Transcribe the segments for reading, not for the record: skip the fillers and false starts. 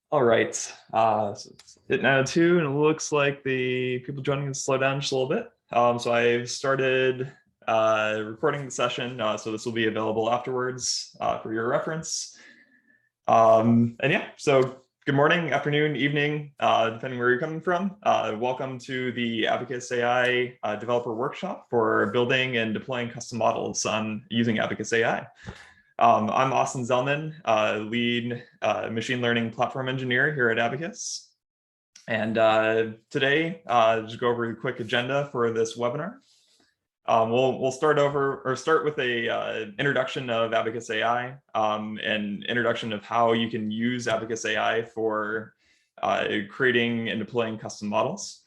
All right. So it's hit now too, and it looks like the people joining us slow down just a little bit. So I've started recording the session, so this will be available afterwards for your reference. And yeah, so good morning, afternoon, evening, depending where you're coming from. Welcome to the Abacus.AI developer workshop for building and deploying custom models on using Abacus.AI. I'm Austin Zielman, lead machine learning platform engineer here at Abacus. And today, just go over a quick agenda for this webinar. We'll start with a introduction of Abacus.AI, and introduction of how you can use Abacus.AI for creating and deploying custom models.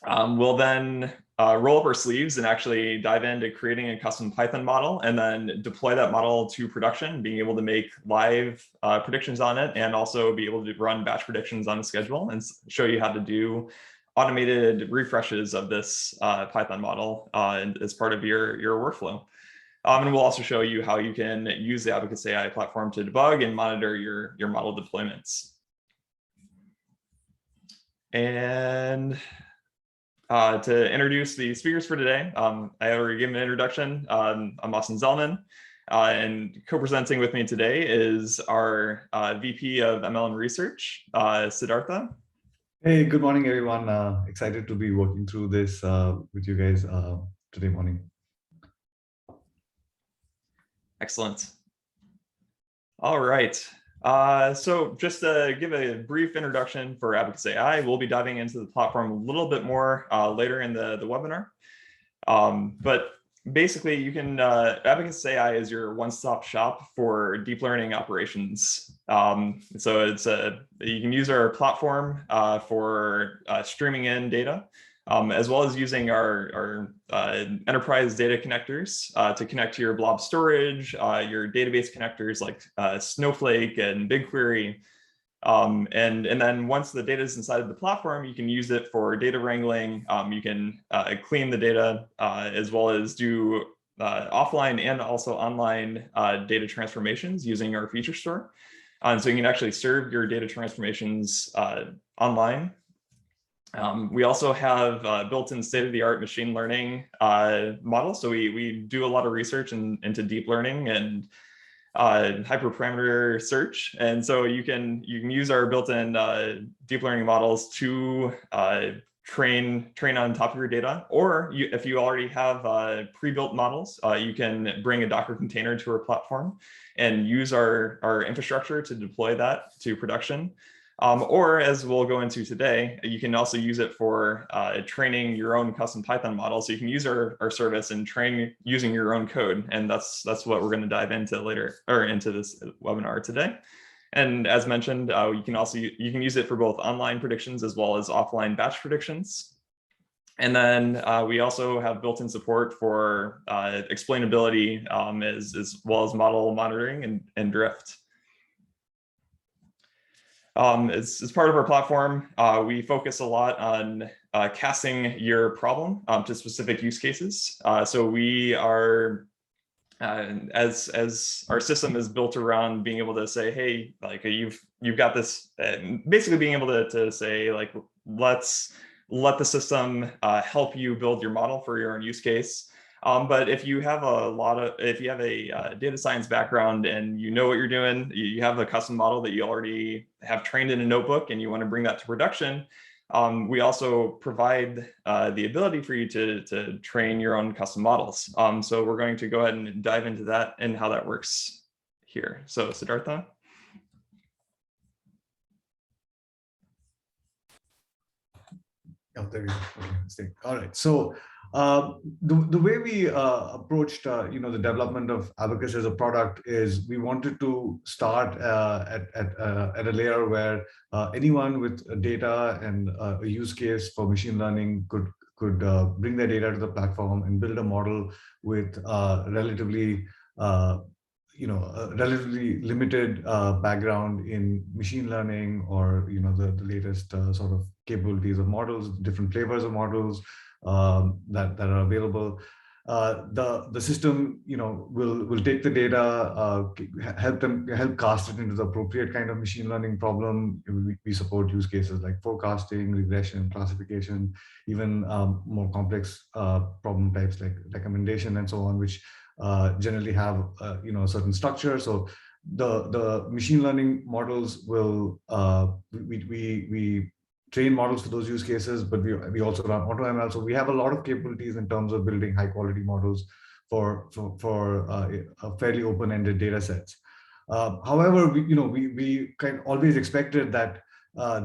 We'll then roll up our sleeves and actually dive into creating a custom Python model and then deploy that model to production, being able to make live predictions on it and also be able to run batch predictions on a schedule and show you how to do automated refreshes of this Python model as part of your workflow. And we'll also show you how you can use the Abacus.AI platform to debug and monitor your model deployments. And to introduce the speakers for today, I already gave an introduction. I'm Austin Zielman, and co-presenting with me today is our VP of MLM Research, Siddartha. Hey, good morning, everyone. Excited to be working through this with you guys today morning. Excellent. All right. So just to give a brief introduction for Abacus.AI, we'll be diving into the platform a little bit more later in the webinar. But basically, you can Abacus.AI is your one-stop shop for deep learning operations. So it's you can use our platform for streaming in data, as well as using our enterprise data connectors to connect to your blob storage, your database connectors like Snowflake and BigQuery. And then once the data is inside of the platform, you can use it for data wrangling. You can clean the data as well as do offline and also online data transformations using our feature store. So you can actually serve your data transformations online. We also have built-in state-of-the-art machine learning models. So we do a lot of research into deep learning and hyperparameter search. And so you can use our built-in deep learning models to train on top of your data. Or if you already have pre-built models, you can bring a Docker container to our platform and use our infrastructure to deploy that to production. Or as we'll go into today, you can also use it for training your own custom Python model. So you can use our service and train using your own code. And that's what we're going to dive into later, or into this webinar today. And as mentioned, you can use it for both online predictions as well as offline batch predictions. And then we also have built-in support for explainability as well as model monitoring and drift. As part of our platform, we focus a lot on casting your problem to specific use cases. So we are, as our system is built around being able to say, hey, like you've got this, basically being able to say, like, let's let the system help you build your model for your own use case. But if you have a data science background and you know what you're doing, you have a custom model that you already have trained in a notebook and you want to bring that to production, we also provide the ability for you to train your own custom models. So we're going to go ahead and dive into that and how that works here. So Siddartha. Oh, there you go. Okay, all right. So the way we approached the development of Abacus as a product is we wanted to start at a layer where anyone with data and a use case for machine learning could bring their data to the platform and build a model with relatively relatively limited background in machine learning or the latest sort of capabilities of models, different flavors of models that are available. the system, will take the data, help cast it into the appropriate kind of machine learning problem. We support use cases like forecasting, regression, classification, even more complex problem types like recommendation and so on, which generally have a certain structure. So the machine learning models will we train models for those use cases, but we also run AutoML. So we have a lot of capabilities in terms of building high quality models for a fairly open-ended data sets. However, we kind of always expected that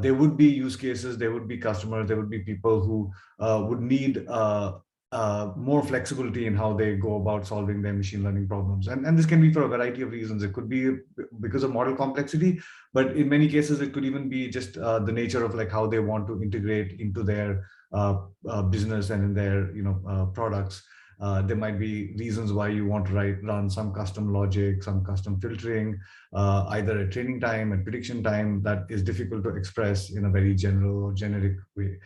there would be use cases, there would be customers, there would be people who would need more flexibility in how they go about solving their machine learning problems. And this can be for a variety of reasons. It could be because of model complexity, but in many cases, it could even be just the nature of like how they want to integrate into their business and in their products. There might be reasons why you want to run some custom logic, some custom filtering, either at training time and prediction time that is difficult to express in a very general or generic way.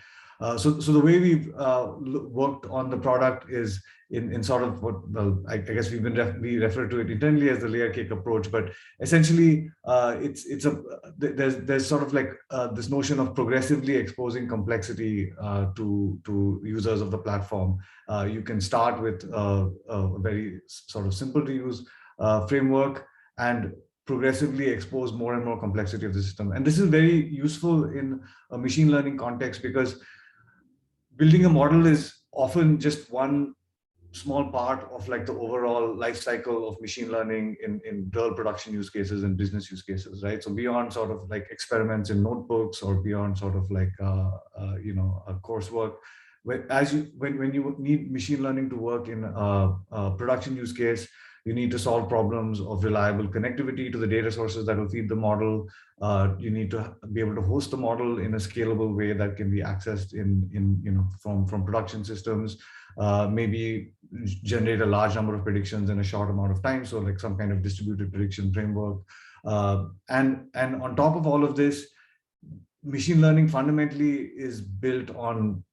So the way we've worked on the product is in sort of what, well, I guess we refer to it internally as the layer cake approach, but essentially there's sort of like this notion of progressively exposing complexity to users of the platform. You can start with a very sort of simple to use framework and progressively expose more and more complexity of the system. And this is very useful in a machine learning context because building a model is often just one small part of like the overall life cycle of machine learning in real production use cases and business use cases, right? So beyond sort of like experiments in notebooks or beyond sort of like coursework, when you need machine learning to work in a production use case, you need to solve problems of reliable connectivity to the data sources that will feed the model. You need to be able to host the model in a scalable way that can be accessed from production systems. Maybe generate a large number of predictions in a short amount of time. So like some kind of distributed prediction framework. And on top of all of this, machine learning fundamentally is built on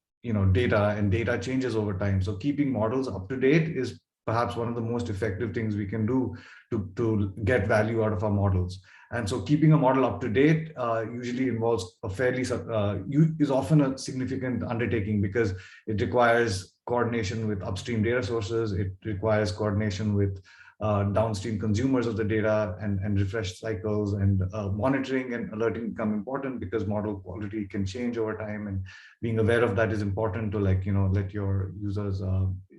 data, and data changes over time. So keeping models up to date is perhaps one of the most effective things we can do to get value out of our models. And so keeping a model up to date usually involves is often a significant undertaking because it requires coordination with upstream data sources. It requires coordination with downstream consumers of the data, and refresh cycles and monitoring and alerting become important because model quality can change over time, and being aware of that is important to let your users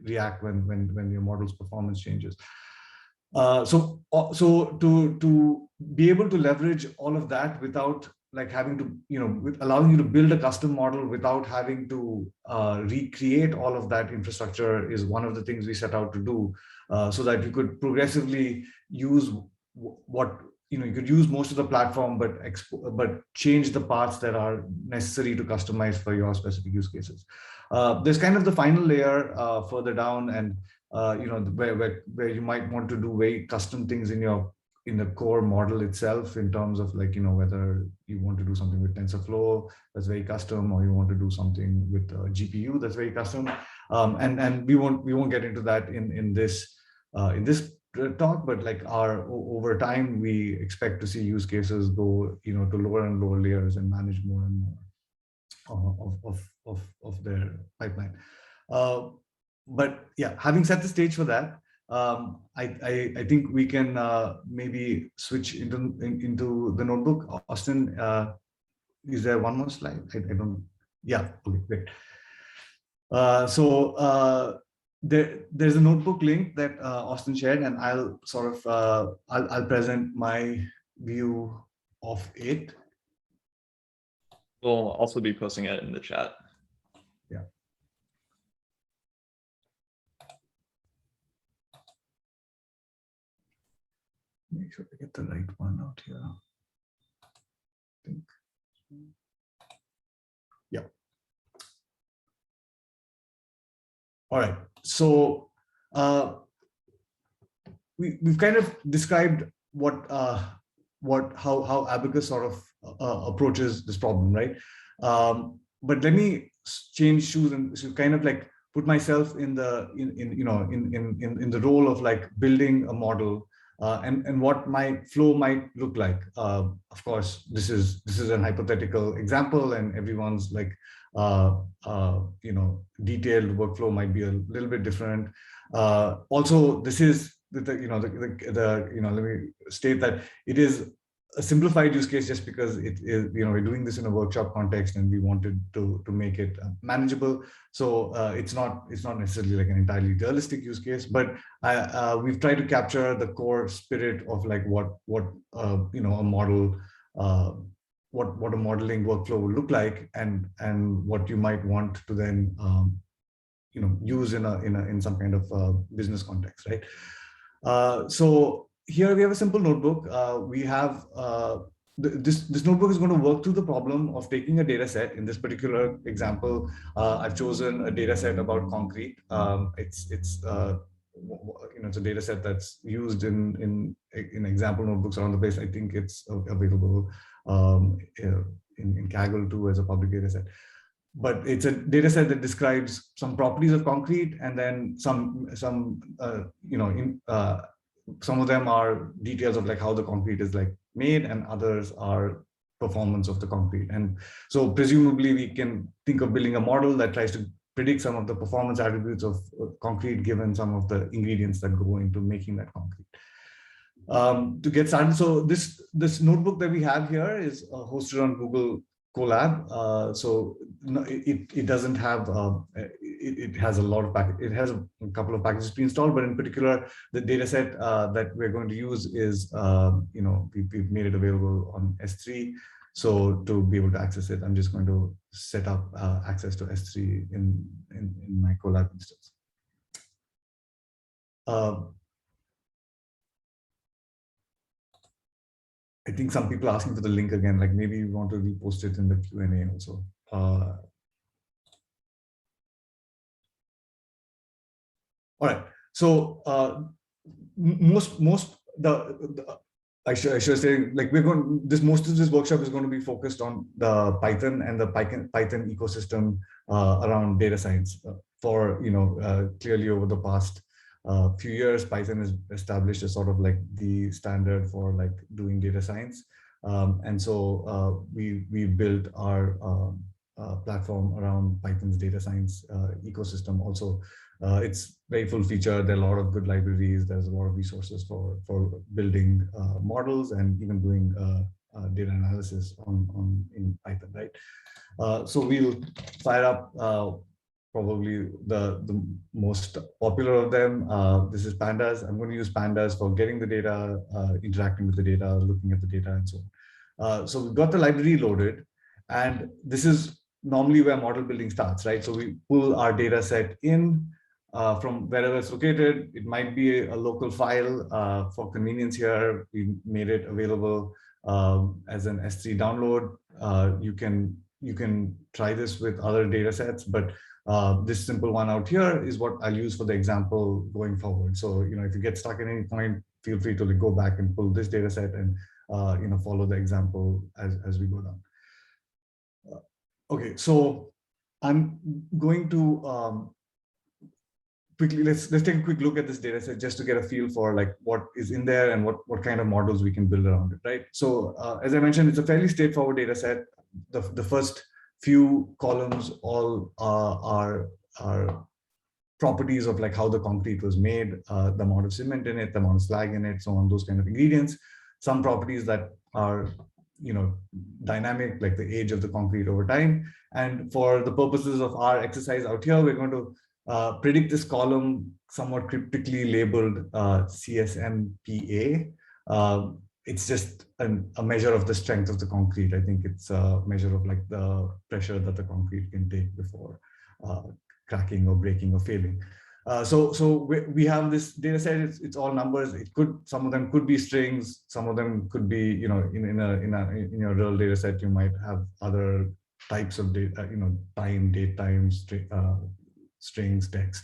react when your model's performance changes. So to be able to leverage all of that without like having to, allowing you to build a custom model without having to recreate all of that infrastructure is one of the things we set out to do, so that you could progressively use you could use most of the platform, but change the parts that are necessary to customize for your specific use cases. There's kind of the final layer further down, and where you might want to do very custom things in the core model itself, in terms of whether you want to do something with TensorFlow that's very custom, or you want to do something with GPU that's very custom. And we won't get into that in this talk, but over time we expect to see use cases go to lower and lower layers and manage more and more of their pipeline. But yeah, having set the stage for that, I think we can maybe switch into the notebook. Austin, is there one more slide? I don't. Yeah. Okay. Great. There's a notebook link that Austin shared, and I'll sort of I'll present my view of it. We'll also be posting it in the chat. Yeah. Make sure I get the right one out here. I think. Yeah. All right. So we've kind of described how Abacus sort of approaches this problem, right? But let me change shoes and kind of like put myself in the role of like building a model, and what my flow might look like. Of course, this is an hypothetical example, and everyone's like detailed workflow might be a little bit different. Also, this is let me state that it is a simplified use case just because it is, we're doing this in a workshop context and we wanted to make it manageable. So it's not necessarily like an entirely realistic use case, but we've tried to capture the core spirit of like what a model, what a modeling workflow would look like, and what you might want to then use in some kind of business context, right? So here we have a simple notebook. We have this notebook is going to work through the problem of taking a data set. In this particular example, I've chosen a data set about concrete. It's a data set that's used in example notebooks around the place. I think it's available in Kaggle too as a public data set. But it's a data set that describes some properties of concrete, and then some of them are details of like how the concrete is like made, and others are performance of the concrete. And so presumably we can think of building a model that tries to predict some of the performance attributes of concrete given some of the ingredients that go into making that concrete. To get started, so this notebook that we have here is hosted on Google Colab. So it doesn't have it has a lot of it has a couple of packages pre-installed, but in particular the data set that we're going to use is we've made it available on S3. So to be able to access it, I'm just going to set up access to S3 in my Colab instance. I think some people are asking for the link again, like maybe you want to repost it in the Q&A also. All right. So I should say, like most of this workshop is going to be focused on the Python and the Python ecosystem around data science. Clearly over the past few years, Python has established a sort of like the standard for like doing data science. And so we built our platform around Python's data science ecosystem also. It's very full featured. There are a lot of good libraries. There's a lot of resources for building models and even doing data analysis in Python, right? So we'll fire up probably the most popular of them. This is Pandas. I'm going to use Pandas for getting the data, interacting with the data, looking at the data, and so on. So we've got the library loaded, and this is normally where model building starts, right? So we pull our data set in from wherever it's located. It might be a local file. For convenience here, we made it available as an S3 download. You can try this with other data sets, but this simple one out here is what I'll use for the example going forward. So, if you get stuck at any point, feel free to go back and pull this data set and, follow the example as we go down. Okay, so I'm going to quickly, let's take a quick look at this data set just to get a feel for like what is in there and what kind of models we can build around it, right? So as I mentioned, it's a fairly straightforward data set. The first few columns all are properties of like how the concrete was made, the amount of cement in it, the amount of slag in it, so on, those kind of ingredients. Some properties that are dynamic, like the age of the concrete over time. And for the purposes of our exercise out here, we're going to predict this column somewhat cryptically labeled CSMPA. It's just a measure of the strength of the concrete. I think it's a measure of like the pressure that the concrete can take before cracking or breaking or failing. So we have this data set. It's all numbers. Some of them could be strings. Some of them could be, in your real data set, you might have other types of data, time, date, time, strings, text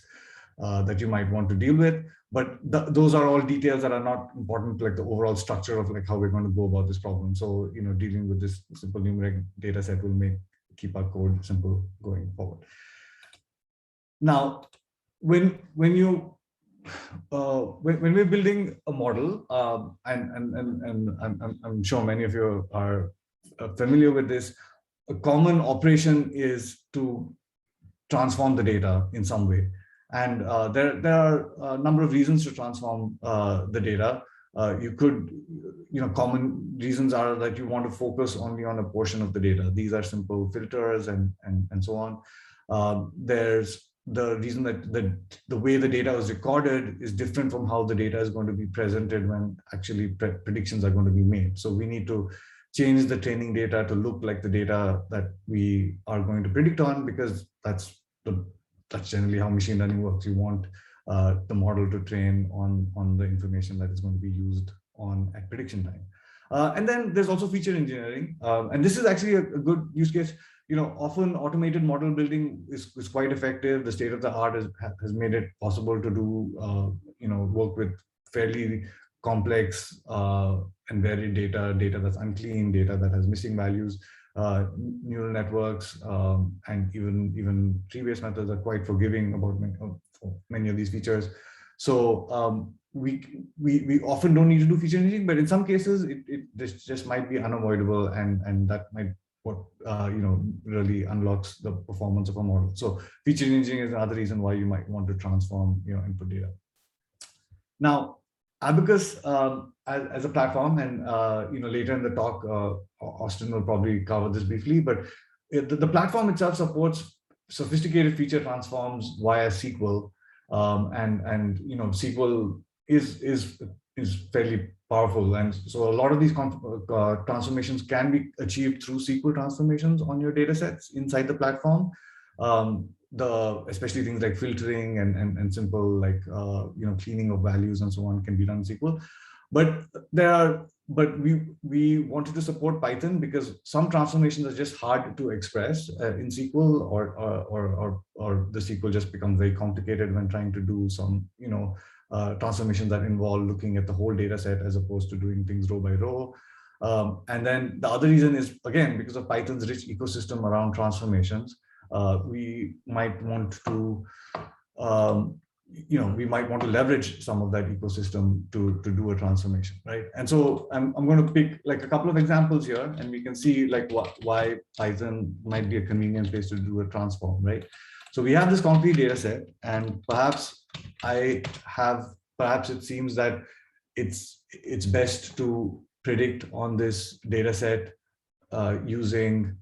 that you might want to deal with. But those are all details that are not important to like the overall structure of like how we're going to go about this problem. So, dealing with this simple numeric data set will keep our code simple going forward. Now, when we're building a model, and I'm sure many of you are familiar with this, a common operation is to transform the data in some way. And there are a number of reasons to transform the data. You could, common reasons are that you want to focus only on a portion of the data. These are simple filters and so on. There's the reason that the way the data was recorded is different from how the data is going to be presented when actually predictions are going to be made. So we need to change the training data to look like the data that we are going to predict on, because that's generally how machine learning works. You want the model to train on the information that is going to be used on at prediction time. And then there's also feature engineering, and this is actually a good use case. Often automated model building is quite effective. The state of the art has made it possible to do work with fairly complex and varied data that's unclean, data that has missing values. Neural networks and even tree-based methods are quite forgiving about many of these features. So we often don't need to do feature engineering, but in some cases this just might be unavoidable, and that might what really unlocks the performance of a model. So feature engineering is another reason why you might want to transform input data. Now, Abacus as a platform, and later in the talk, Austin will probably cover this briefly, but the platform itself supports sophisticated feature transforms via SQL, and SQL is fairly powerful, and so a lot of these transformations can be achieved through SQL transformations on your data sets inside the platform. Especially things like filtering and simple like cleaning of values and so on can be done in SQL. But we wanted to support Python because some transformations are just hard to express in SQL, or the SQL just becomes very complicated when trying to do some transformations that involve looking at the whole data set as opposed to doing things row by row. And then the other reason is, again, because of Python's rich ecosystem around transformations. We might want to leverage some of that ecosystem to do a transformation, right? And so I'm going to pick like a couple of examples here, and we can see like why Python might be a convenient place to do a transform, right? So we have this concrete data set, and perhaps it seems that it's best to predict on this data set using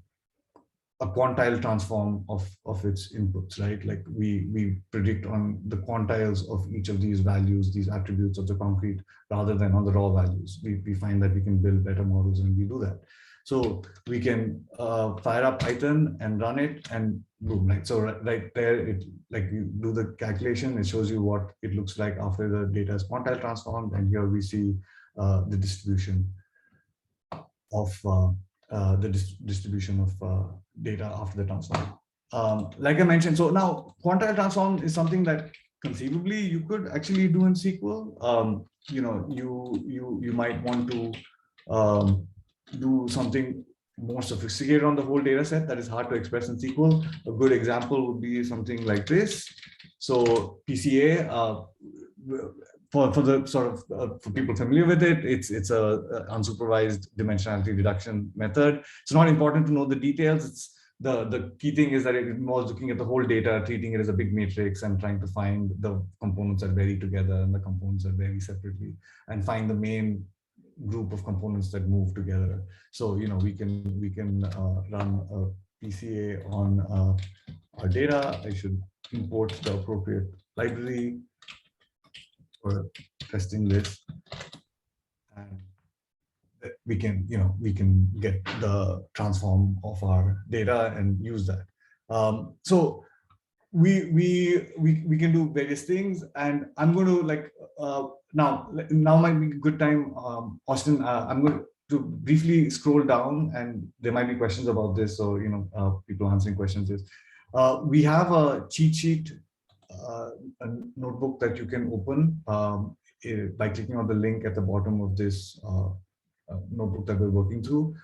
a quantile transform of its inputs, right? Like we predict on the quantiles of each of these values, these attributes of the concrete, rather than on the raw values. We find that we can build better models when we do that. So we can fire up Python and run it, and boom, right? So right there, like you do the calculation, it shows you what it looks like after the data is quantile transformed, and here we see the distribution of data after the transform. Like I mentioned, so now quantile transform is something that conceivably you could actually do in SQL. You might want to do something more sophisticated on the whole data set that is hard to express in SQL. A good example would be something like this. So PCA, for the sort of for people familiar with it, it's a unsupervised dimensionality reduction method. It's not important to know the details. It's the key thing is that it involves looking at the whole data, treating it as a big matrix, and trying to find the components that vary together and the components that vary separately, and find the main group of components that move together. So we can run a PCA on our data. I should import the appropriate library for testing this, and we can get the transform of our data and use that. So we can do various things, and I'm going to now might be a good time, Austin. I'm going to briefly scroll down, and there might be questions about this, so people answering questions is we have a cheat sheet, a notebook that you can open by clicking on the link at the bottom of this notebook that we're working through.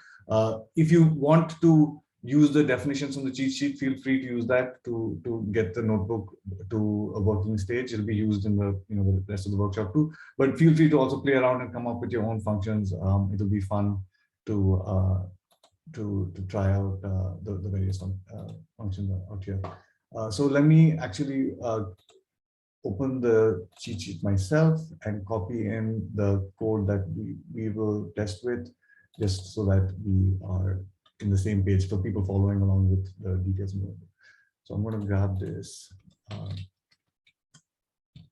If you want to use the definitions on the cheat sheet, feel free to use that to get the notebook to a working stage. It'll be used in the the rest of the workshop too. But feel free to also play around and come up with your own functions. It'll be fun to try out the various functions out here. So let me actually open the cheat sheet myself and copy in the code that we will test with, just so that we are in the same page for people following along with the details. So I'm going to grab this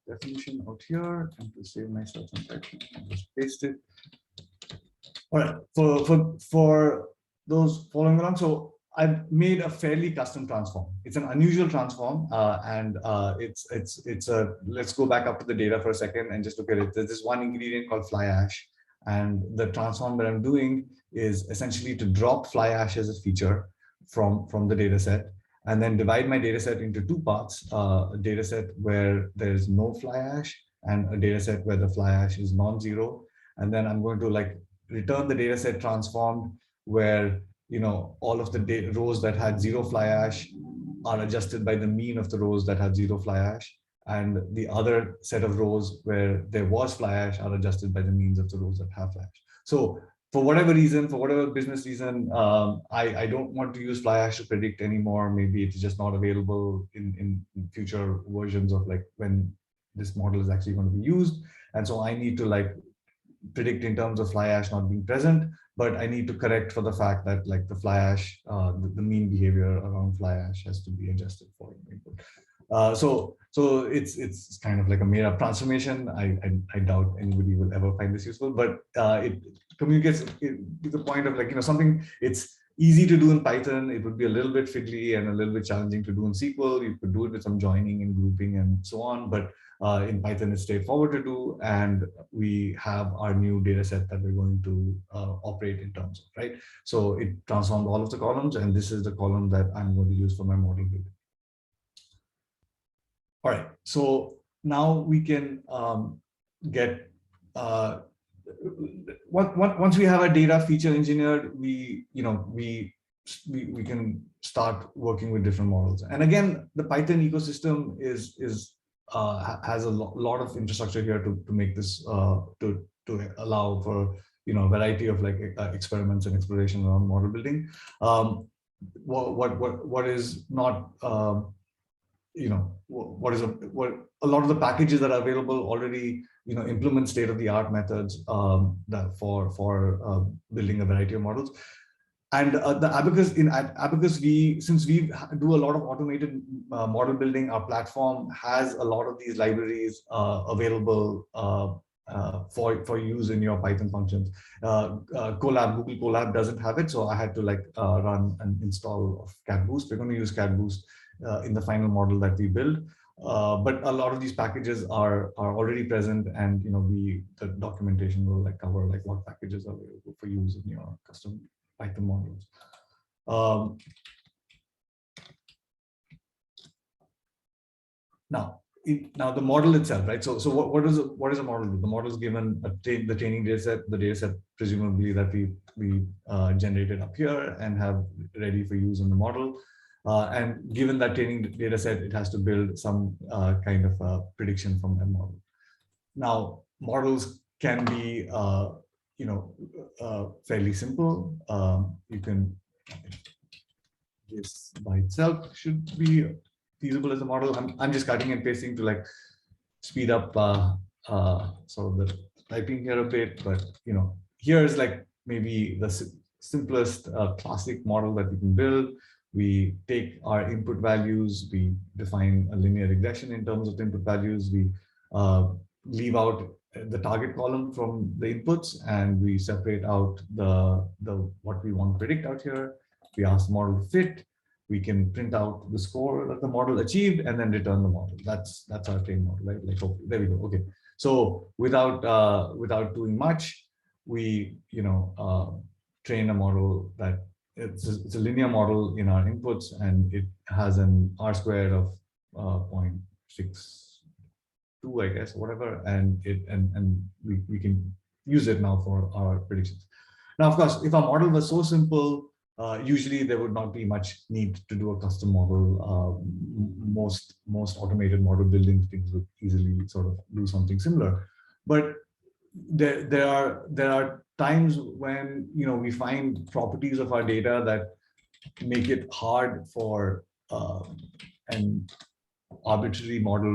definition out here and to save myself some time, just paste it. All right, for those following along, so I've made a fairly custom transform. It's an unusual transform, and it's a. Let's go back up to the data for a second and just look at it. There's this one ingredient called fly ash, and the transform that I'm doing is essentially to drop fly ash as a feature from the data set, and then divide my data set into two parts: a data set where there's no fly ash, and a data set where the fly ash is non-zero. And then I'm going to return the data set transformed where all of the rows that had zero fly ash are adjusted by the mean of the rows that have zero fly ash, and the other set of rows where there was fly ash are adjusted by the means of the rows that have fly ash. So for whatever reason, for whatever business reason, I don't want to use fly ash to predict anymore. Maybe it's just not available in future versions of when this model is actually going to be used. And so I need to predict in terms of fly ash not being present, but I need to correct for the fact that the fly ash, the mean behavior around fly ash has to be adjusted for input. So it's kind of like a made up transformation. I doubt anybody will ever find this useful, but it communicates to the point of something it's easy to do in Python. It would be a little bit fiddly and a little bit challenging to do in SQL. You could do it with some joining and grouping and so on, but in Python it's straightforward to do, and we have our new data set that we're going to operate in terms of, right? So it transformed all of the columns, and this is the column that I'm going to use for my model building. All right, so now we can get once we have our data feature engineered, we can start working with different models. And again, the Python ecosystem has a lot of infrastructure here to make this to allow for a variety of experiments and exploration around model building. What is not what a lot of the packages that are available already implement state-of-the-art methods that for building a variety of models. And the Abacus, Abacus, since we do a lot of automated model building, our platform has a lot of these libraries available for use in your Python functions. Google Colab doesn't have it, so I had to run an install of CatBoost. We're going to use CatBoost in the final model that we build. But a lot of these packages are already present, and the documentation will cover what packages are available for use in your custom Python models. Now the model itself, right? So what does a model do? The model is given the training data set, the data set presumably that we generated up here and have ready for use in the model. And given that training data set, it has to build some kind of prediction from that model. Now, models can be, fairly simple. You can, this by itself should be feasible as a model. I'm just cutting and pasting to speed up sort of the typing here a bit, but here's maybe the simplest classic model that we can build. We take our input values, we define a linear regression in terms of the input values, we leave out the target column from the inputs, and we separate out the what we want to predict out here. We ask the model to fit, we can print out the score that the model achieved, and then return the model. That's our train model, right? There we go. Okay. So without doing much, we train a model that it's a linear model in our inputs, and it has an R-squared of 0.62, I guess, whatever, and we can use it now for our predictions. Now, of course, if our model was so simple, usually there would not be much need to do a custom model. Most automated model building things would easily sort of do something similar. But there are times when we find properties of our data that make it hard for an arbitrary model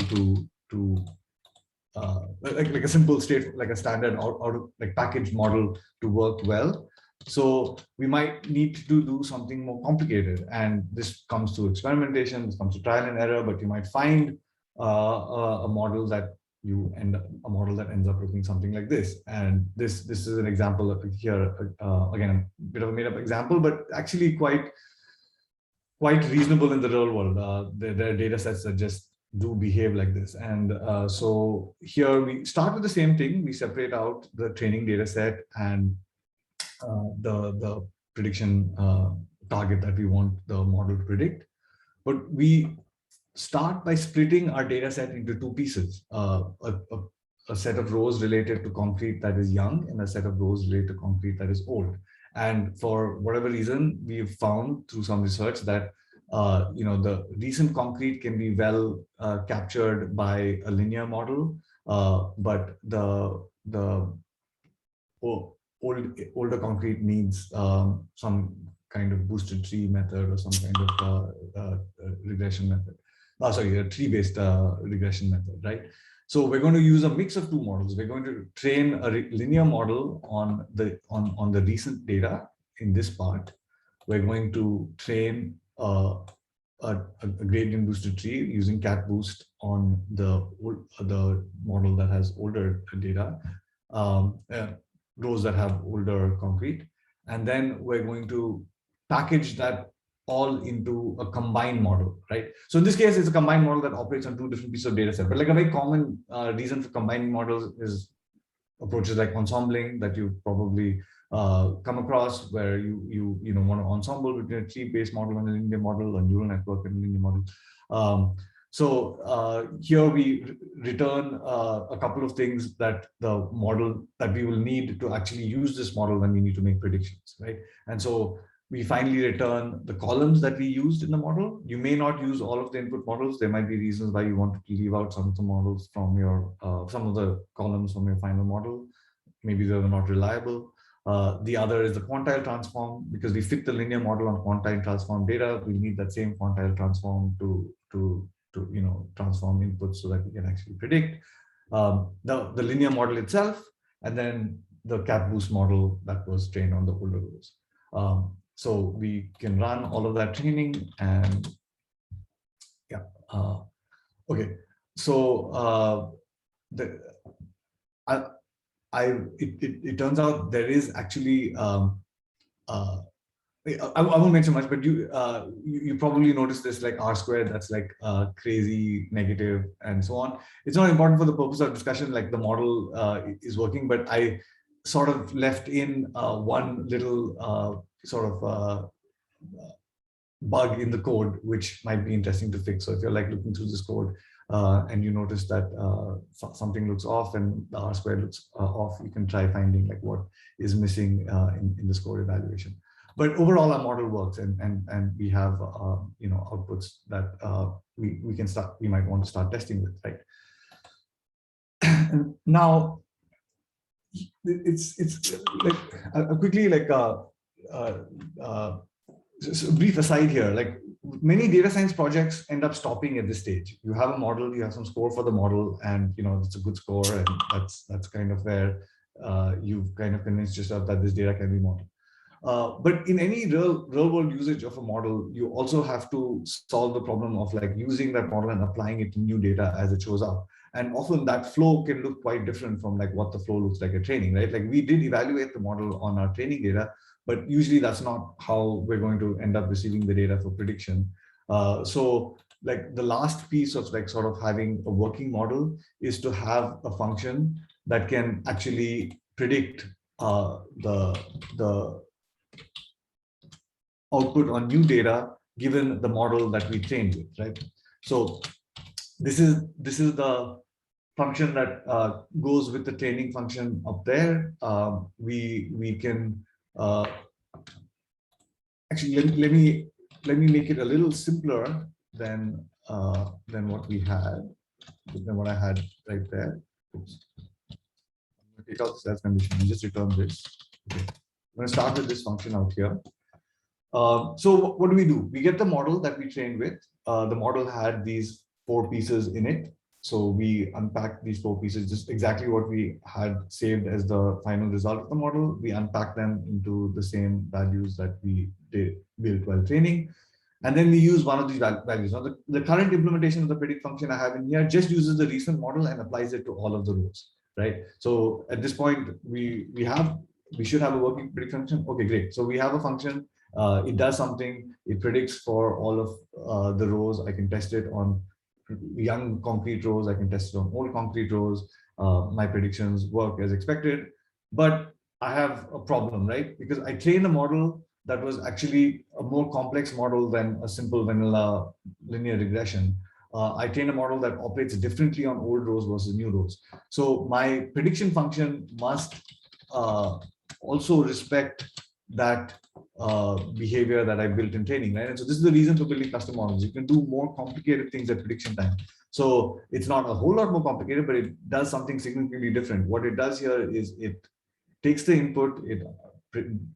to like a simple state, like a standard or like package model to work well. So we might need to do something more complicated, and this comes to experimentation, this comes to trial and error. But you might find a model that a model that ends up looking something like this. And this is an example of here, again, a bit of a made-up example, but actually quite reasonable in the real world. There are data sets that just do behave like this. And so here we start with the same thing. We separate out the training data set and the prediction target that we want the model to predict. But we start by splitting our data set into two pieces, a set of rows related to concrete that is young and a set of rows related to concrete that is old. And for whatever reason, we've found through some research that the recent concrete can be well captured by a linear model, but the older concrete needs some kind of boosted tree method or some kind of regression method. Sorry, a tree-based regression method, right? So we're going to use a mix of two models. We're going to train a linear model on the recent data in this part. We're going to train a gradient boosted tree using cat boost on the model that has older data, rows that have older concrete. And then we're going to package that all into a combined model, right? So in this case, it's a combined model that operates on two different pieces of data set. But like a very common reason for combining models is approaches like ensembling that you probably come across, where you want to ensemble between a tree-based model and a linear model, a neural network and a linear model. So here we return a couple of things that the model that we will need to actually use this model when we need to make predictions, right? And so we finally return the columns that we used in the model. You may not use all of the input models. There might be reasons why you want to leave out some of the models from your, some of the columns from your final model. Maybe they were not reliable. The other is the quantile transform, because we fit the linear model on quantile transform data. We need that same quantile transform to transform inputs so that we can actually predict the linear model itself, and then the cat boost model that was trained on the older rows. So we can run all of that training, and yeah. Okay. So it turns out there is actually I won't mention much, but you probably noticed this, like R squared, that's like crazy negative and so on. It's not important for the purpose of discussion, like the model is working, but I sort of left in one little sort of bug in the code, which might be interesting to fix. So if you're like looking through this code and you notice that something looks off and the R squared looks off, you can try finding like what is missing in this code evaluation. But overall, our model works, and we have outputs that we might want to start testing with, right? And now it's like quickly like just a brief aside here, like many data science projects end up stopping at this stage. You have a model, you have some score for the model, and it's a good score, and that's kind of where you've kind of convinced yourself that this data can be modeled. But in any real world usage of a model, you also have to solve the problem of like using that model and applying it to new data as it shows up. And often that flow can look quite different from like what the flow looks like at training, right? Like we did evaluate the model on our training data, but usually that's not how we're going to end up receiving the data for prediction. So like the last piece of like sort of having a working model is to have a function that can actually predict the output on new data given the model that we trained with, right? So this is the function that goes with the training function up there. We can actually, let me make it a little simpler than what we had, than what I had right there. Oops. I'm going to take out this else condition and just return this. Okay. I'm going to start with this function out here. So what do? We get the model that we trained with. The model had these 4 pieces in it. So we unpacked these 4 pieces, just exactly what we had saved as the final result of the model. We unpacked them into the same values that we did built while training. And then we use one of these values. Now, the current implementation of the predict function I have in here just uses the recent model and applies it to all of the rows, right? So at this point, we should have a working predict function. Okay, great. So we have a function. It does something. It predicts for all of the rows. I can test it on young concrete rows. I can test it on old concrete rows. My predictions work as expected, but I have a problem, right? Because I trained a model that was actually a more complex model than a simple vanilla linear regression. I trained a model that operates differently on old rows versus new rows. So my prediction function must also respect that behavior that I built in training, right? And so this is the reason for building custom models. You can do more complicated things at prediction time. So it's not a whole lot more complicated, but it does something significantly different. What it does here is it takes the input, it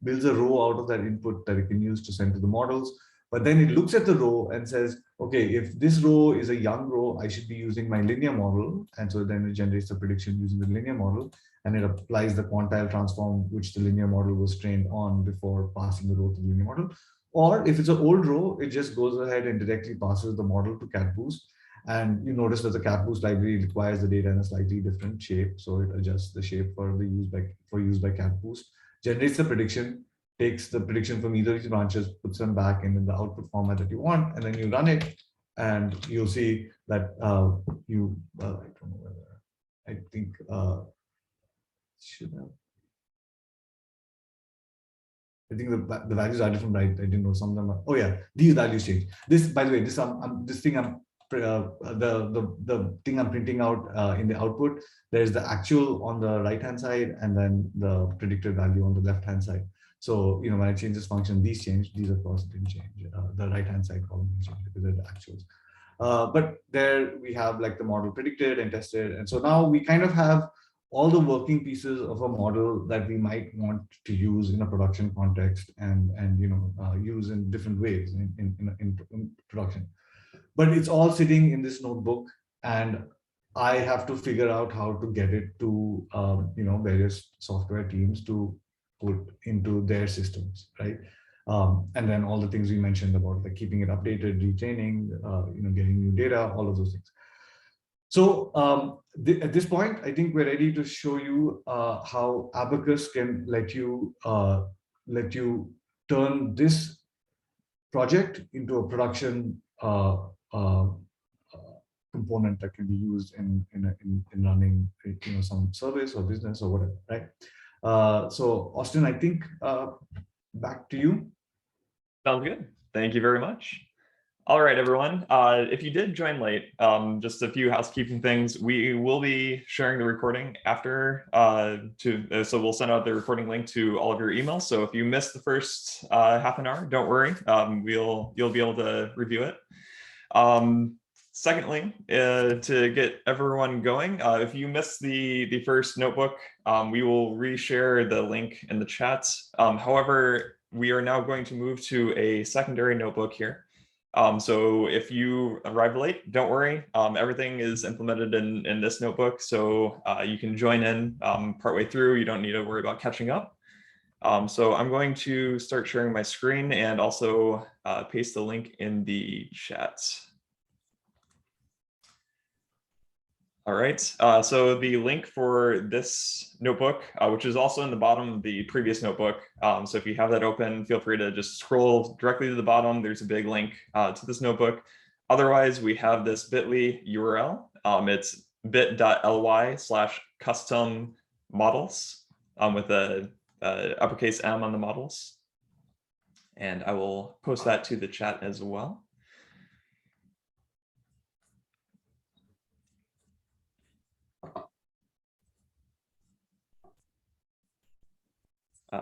builds a row out of that input that it can use to send to the models. But then it looks at the row and says, okay, if this row is a young row, I should be using my linear model. And so then it generates the prediction using the linear model, and it applies the quantile transform, which the linear model was trained on before passing the row to the linear model. Or if it's an old row, it just goes ahead and directly passes the model to CatBoost. And you notice that the CatBoost library requires the data in a slightly different shape. So it adjusts the shape for use by CatBoost, generates the prediction, takes the prediction from either of these branches, puts them back in the output format that you want, and then you run it, and you'll see that I don't know whether, I think should have. I think the values are different, right? I didn't know some of them are. Oh yeah, these values change. This, by the way, this thing I'm the thing I'm printing out in the output. There's the actual on the right hand side, and then the predicted value on the left hand side. So when I change this function, these change. These of course didn't change. The right hand side column didn't change because they're the actuals. But there we have like the model predicted and tested, and so now we kind of have all the working pieces of a model that we might want to use in a production context and use in different ways in production. But it's all sitting in this notebook, and I have to figure out how to get it to various software teams to put into their systems, right? And then all the things we mentioned about like keeping it updated, retraining, getting new data, all of those things. So at this point, I think we're ready to show you how Abacus can let you turn this project into a production component that can be used in running some service or business or whatever, right? So Austin, I think back to you. Sounds good. Thank you very much. All right, everyone. If you did join late, just a few housekeeping things. We will be sharing the recording after, so we'll send out the recording link to all of your emails. So if you missed the first half an hour, don't worry. You'll be able to review it. Secondly, to get everyone going, if you missed the first notebook, we will reshare the link in the chat. However, we are now going to move to a secondary notebook here. So if you arrived late, don't worry. Everything is implemented in this notebook, so you can join in partway through. You don't need to worry about catching up. So I'm going to start sharing my screen and also paste the link in the chat. All right, so the link for this notebook, which is also in the bottom of the previous notebook. So if you have that open, feel free to just scroll directly to the bottom. There's a big link to this notebook. Otherwise, we have this bit.ly URL. It's bit.ly/custom models with a uppercase M on the models. And I will post that to the chat as well.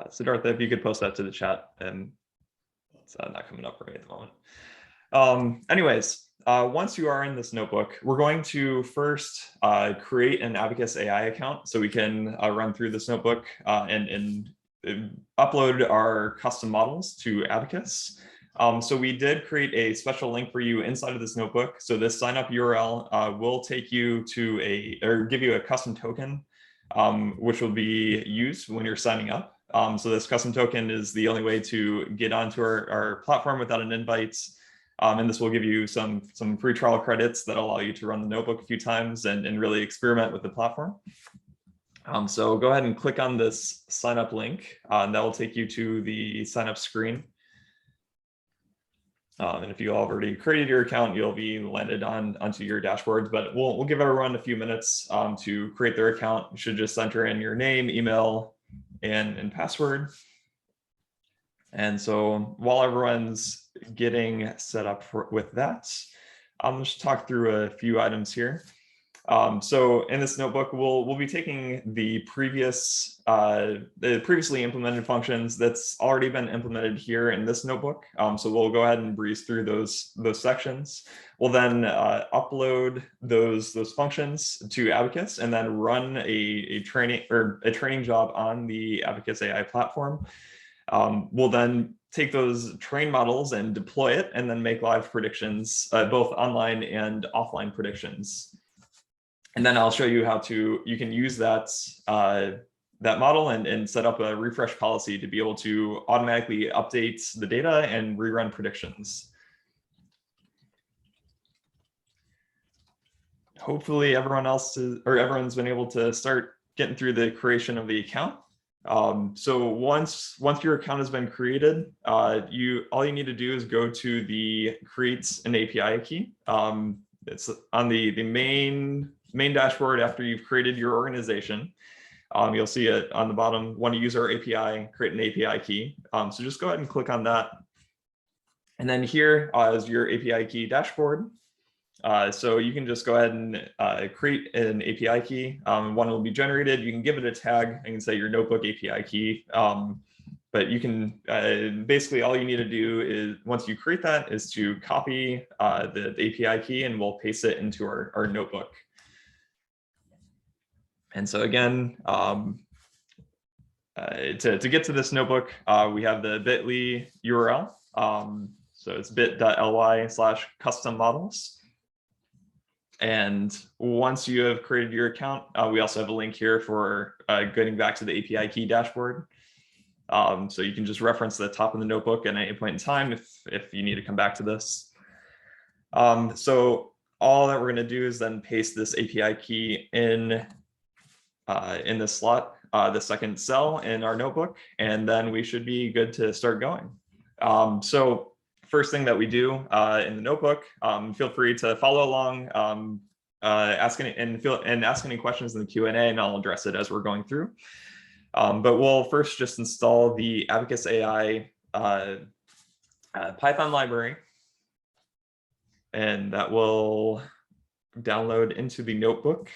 Siddartha, if you could post that to the chat. It's not coming up right at the moment. Anyways, once you are in this notebook, we're going to first create an Abacus.AI account so we can run through this notebook and upload our custom models to Abacus. So we did create a special link for you inside of this notebook. So this sign up URL will take you to or give you a custom token, which will be used when you're signing up. So this custom token is the only way to get onto our platform without an invite. And this will give you some free trial credits that allow you to run the notebook a few times and really experiment with the platform. So go ahead and click on this sign up link, and that will take you to the sign up screen. And if you already created your account, you'll be landed onto your dashboard, but we'll give everyone a few minutes to create their account. You should just enter in your name, email, and password. And so while everyone's getting set up with that, I'll just talk through a few items here. So in this notebook, we'll be taking the previously implemented functions that's already been implemented here in this notebook. So we'll go ahead and breeze through those sections. We'll then upload those functions to Abacus and then run a training job on the Abacus.AI platform. We'll then take those train models and deploy it and then make live predictions, both online and offline predictions. And then I'll show you how you can use that model and set up a refresh policy to be able to automatically update the data and rerun predictions. Hopefully everyone's been able to start getting through the creation of the account. So once your account has been created, all you need to do is go to the create an API key. It's on the main dashboard after you've created your organization. You'll see it on the bottom, want to use our API, create an API key. So just go ahead and click on that. And then here is your API key dashboard. So you can just go ahead and create an API key. One will be generated. You can give it a tag. I can say your notebook API key. But you can basically all you need to do is once you create that is to copy the API key and we'll paste it into our notebook. And so again, to get to this notebook, we have the bit.ly URL. So it's bit.ly/custom models. And once you have created your account, we also have a link here for getting back to the API key dashboard. So you can just reference the top of the notebook at any point in time if you need to come back to this. So all that we're going to do is then paste this API key in this slot, the second cell in our notebook, and then we should be good to start going. So first thing that we do in the notebook, feel free to follow along, ask any questions in the Q&A, and I'll address it as we're going through. But we'll first just install the Abacus.AI Python library, and that will download into the notebook.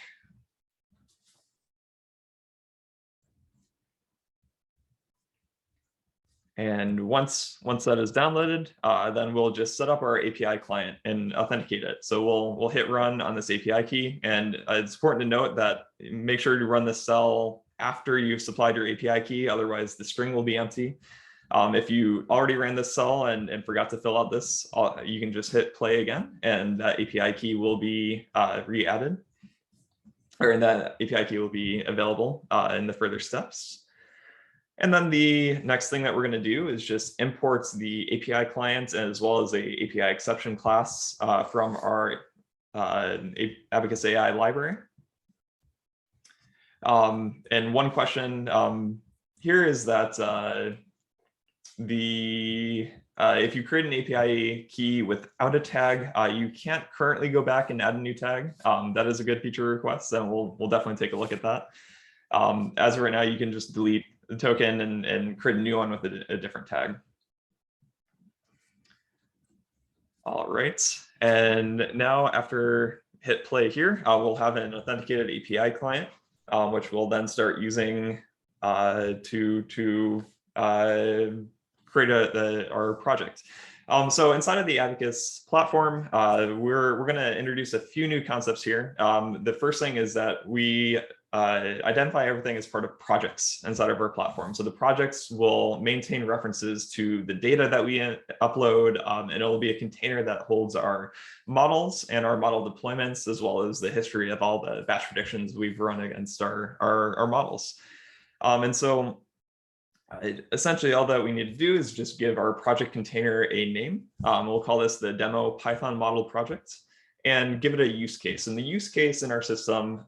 And once that is downloaded, then we'll just set up our API client and authenticate it. So we'll hit run on this API key. And it's important to note that make sure to run this cell after you've supplied your API key, otherwise the string will be empty. If you already ran this cell and forgot to fill out this, you can just hit play again, and that API key will be re-added, or that API key will be available in the further steps. And then the next thing that we're going to do is just import the API client as well as a API exception class from our Abacus.AI library. And one question here is that if you create an API key without a tag, you can't currently go back and add a new tag. That is a good feature request, and we'll definitely take a look at that. As of right now, you can just delete the token and create a new one with a different tag. All right, and now after hit play here, we'll have an authenticated API client, which we'll then start using to create our project. So inside of the Abacus platform, we're going to introduce a few new concepts here. The first thing is that we identify everything as part of projects inside of our platform. So the projects will maintain references to the data that we upload, and it will be a container that holds our models and our model deployments, as well as the history of all the batch predictions we've run against our models. And so essentially all that we need to do is just give our project container a name. We'll call this the demo Python model project, and give it a use case. And the use case in our system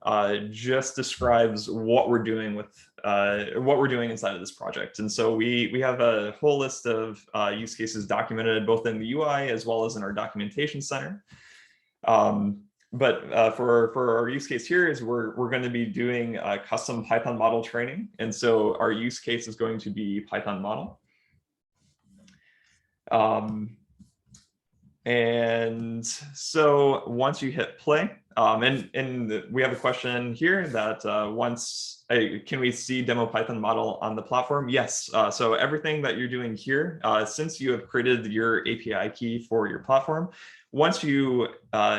just describes what we're doing with inside of this project. And so we have a whole list of use cases documented both in the UI as well as in our documentation center. But for our use case here is we're going to be doing a custom Python model training. And so our use case is going to be Python model. And so once you hit play, and we have a question here that can we see demo Python model on the platform? Yes. So everything that you're doing here, since you have created your API key for your platform, once you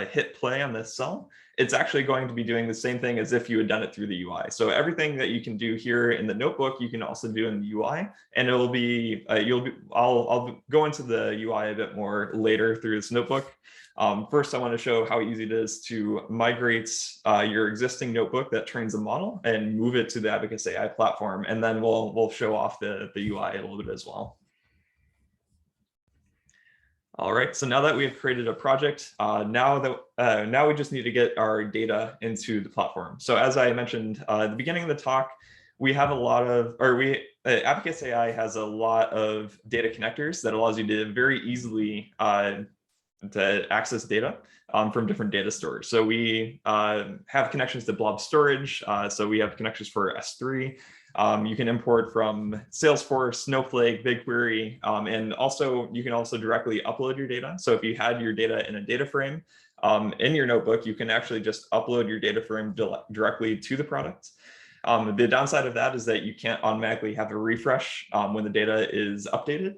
hit play on this cell, it's actually going to be doing the same thing as if you had done it through the UI. So everything that you can do here in the notebook, you can also do in the UI, and it'll be I'll go into the UI a bit more later through this notebook. First, I want to show how easy it is to migrate your existing notebook that trains a model and move it to the Abacus.AI platform, and then we'll show off the UI a little bit as well. All right, so now that we've created a project, now we just need to get our data into the platform. So as I mentioned at the beginning of the talk, we have a lot of, Abacus.AI has a lot of data connectors that allows you to very easily to access data from different data stores. So we have connections to blob storage. So we have connections for S3. You can import from Salesforce, Snowflake, BigQuery, and also you can also directly upload your data. So if you had your data in a data frame in your notebook, you can actually just upload your data frame directly to the product. The downside of that is that you can't automatically have a refresh when the data is updated.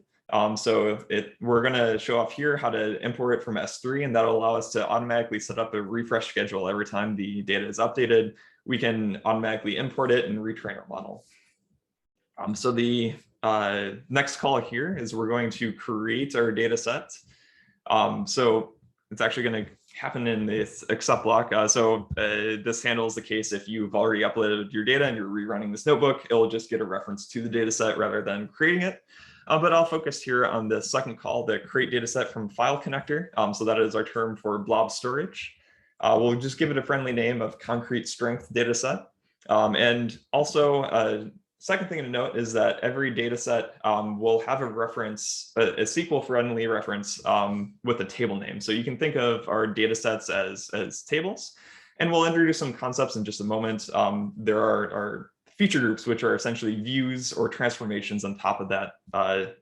So we're going to show off here how to import it from S3, and that'll allow us to automatically set up a refresh schedule every time the data is updated. We can automatically import it and retrain our model. So the next call here is we're going to create our data set. So it's actually going to happen in this accept block. This handles the case if you've already uploaded your data and you're rerunning this notebook, it'll just get a reference to the data set rather than creating it. But I'll focus here on the second call, the create data set from file connector. So that is our term for blob storage. We'll just give it a friendly name of concrete strength data set. And also, second thing to note is that every data set will have a reference, a SQL-friendly reference with a table name. So you can think of our data sets as tables. And we'll introduce some concepts in just a moment. There are feature groups, which are essentially views or transformations on top of that,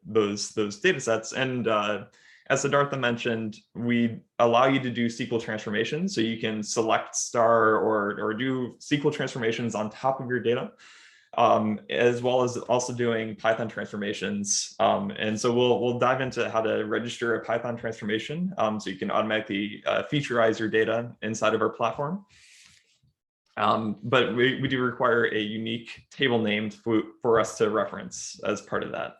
those data sets. And as Siddartha mentioned, we allow you to do SQL transformations. So you can select star or do SQL transformations on top of your data, as well as also doing Python transformations. And so we'll dive into how to register a Python transformation so you can automatically featureize your data inside of our platform. But we do require a unique table name for us to reference as part of that.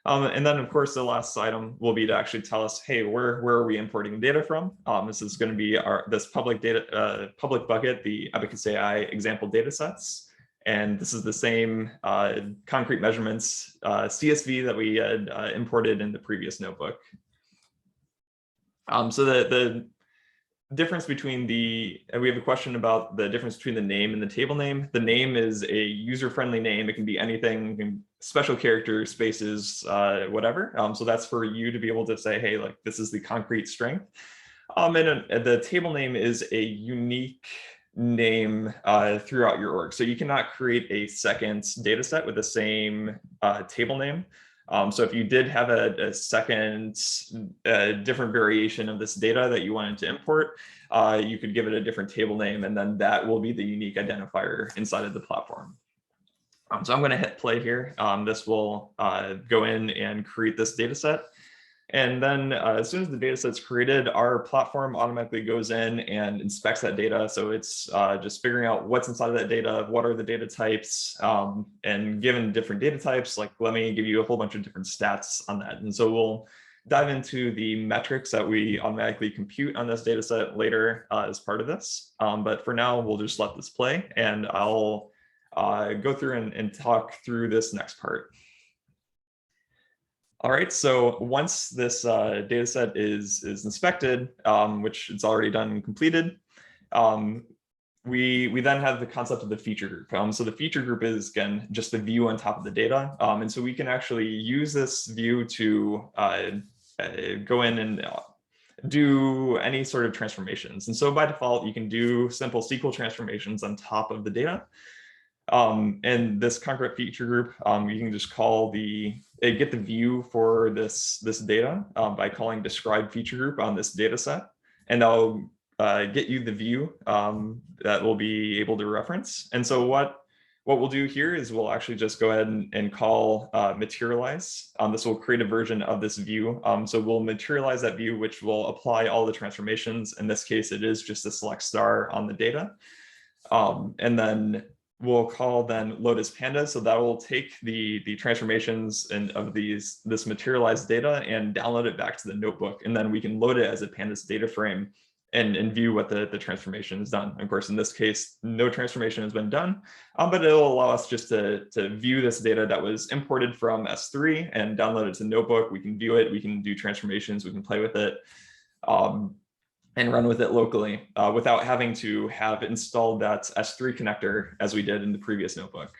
And then, of course, the last item will be to actually tell us, hey, where are we importing data from? This is going to be this public bucket, the Abacus.AI example data sets. And this is the same concrete measurements CSV that we had imported in the previous notebook. So the difference between we have a question about the difference between the name and the table name. The name is a user-friendly name. It can be anything, special characters, spaces, whatever. So that's for you to be able to say, hey, like this is the concrete strength. And the table name is a unique name throughout your org. So you cannot create a second data set with the same table name. So if you did have a second different variation of this data that you wanted to import, you could give it a different table name, and then that will be the unique identifier inside of the platform. So I'm going to hit play here. This will go in and create this data set. And then as soon as the data set's created, our platform automatically goes in and inspects that data. So it's just figuring out what's inside of that data, what are the data types, and given different data types, like let me give you a whole bunch of different stats on that. And so we'll dive into the metrics that we automatically compute on this data set later as part of this. But for now, we'll just let this play, and I'll go through and talk through this next part. All right, so once this data set is inspected, which it's already done and completed, we then have the concept of the feature group. So the feature group is, again, just the view on top of the data. And so we can actually use this view to go in and do any sort of transformations. And so by default, you can do simple SQL transformations on top of the data. And this concrete feature group, you can just call get the view for this data by calling describe feature group on this data set, and that'll get you the view that we'll be able to reference. And so what we'll do here is we'll actually just go ahead and call materialize. This will create a version of this view. So we'll materialize that view, which will apply all the transformations. In this case, it is just a select star on the data. And then we'll call then load as pandas. So that will take the transformations of this materialized data and download it back to the notebook. And then we can load it as a pandas data frame and view what the transformation is done. Of course, in this case, no transformation has been done, but it'll allow us just to view this data that was imported from S3 and download it to notebook. We can view it, we can do transformations, we can play with it. And run with it locally without having to have installed that S3 connector as we did in the previous notebook.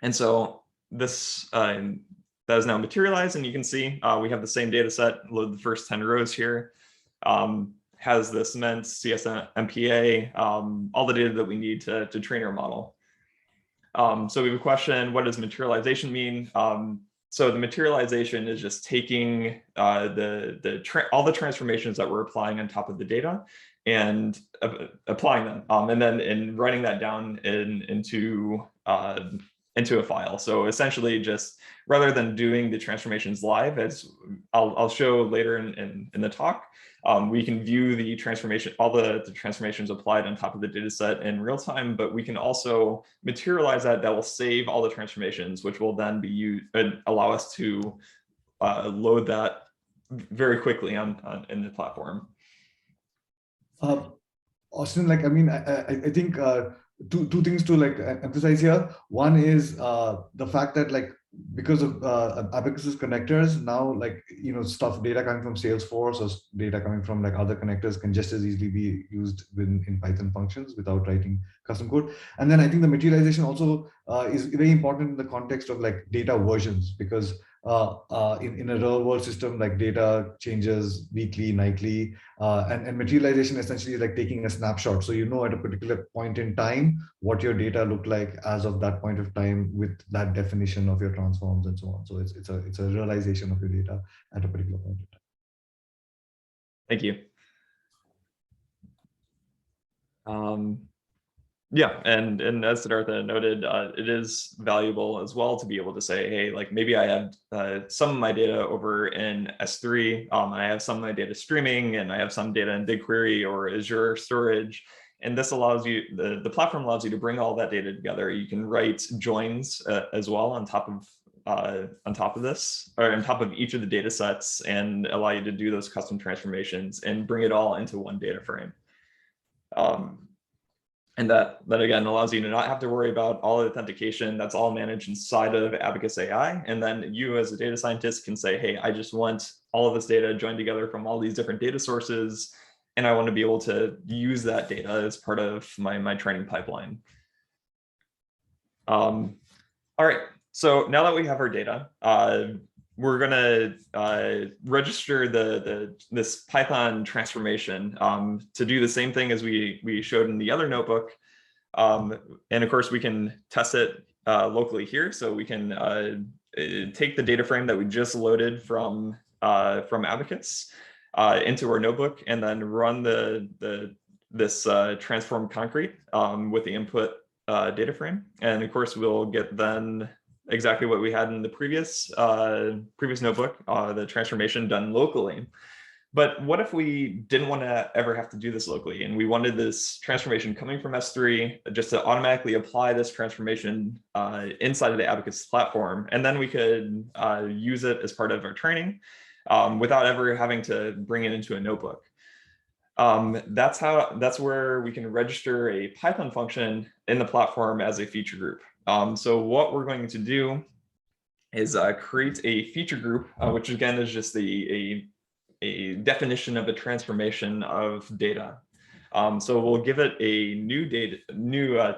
And so this that is now materialized, and you can see we have the same data set. Load the first 10 rows here. Has the cement, CSMPA, all the data that we need to train our model. So we have a question, what does materialization mean? So the materialization is just taking all the transformations that we're applying on top of the data and applying them, and then in writing that down into a file. So essentially, just rather than doing the transformations live, as I'll show later in the talk, we can view the transformation, all the transformations applied on top of the data set in real time, but we can also materialize that will save all the transformations, which will then be used and allow us to load that very quickly in the platform. Austin, like, I mean, I think two things to like emphasize here. One is the fact that like, because of Abacus's connectors now, like, you know, data coming from Salesforce or data coming from like other connectors can just as easily be used in Python functions without writing custom code. And then I think the materialization also is very important in the context of like data versions, because in a real world system, like data changes weekly, nightly, and materialization essentially is like taking a snapshot. So you know at a particular point in time what your data looked like as of that point of time with that definition of your transforms and so on. So it's a realization of your data at a particular point in time. Thank you. Yeah, and as Siddartha noted, it is valuable as well to be able to say, hey, like maybe I have some of my data over in S3, I have some of my data streaming, and I have some data in BigQuery or Azure storage. And this allows you, the platform allows you to bring all that data together. You can write joins as well on top of this, or on top of each of the data sets, and allow you to do those custom transformations and bring it all into one data frame. And that again allows you to not have to worry about all the authentication. That's all managed inside of Abacus.AI. And then you as a data scientist can say, hey, I just want all of this data joined together from all these different data sources, and I want to be able to use that data as part of my training pipeline. All right, so now that we have our data, we're going to register this Python transformation to do the same thing as we showed in the other notebook. And of course, we can test it locally here. So we can take the data frame that we just loaded from Abacus into our notebook, and then run this transform concrete with the input data frame. And of course, we'll get then exactly what we had in the previous notebook, the transformation done locally. But what if we didn't want to ever have to do this locally, and we wanted this transformation coming from S3 just to automatically apply this transformation inside of the Abacus platform, and then we could use it as part of our training without ever having to bring it into a notebook. That's where we can register a Python function in the platform as a feature group. So what we're going to do is create a feature group, which again is just a definition of a transformation of data. So we'll give it a new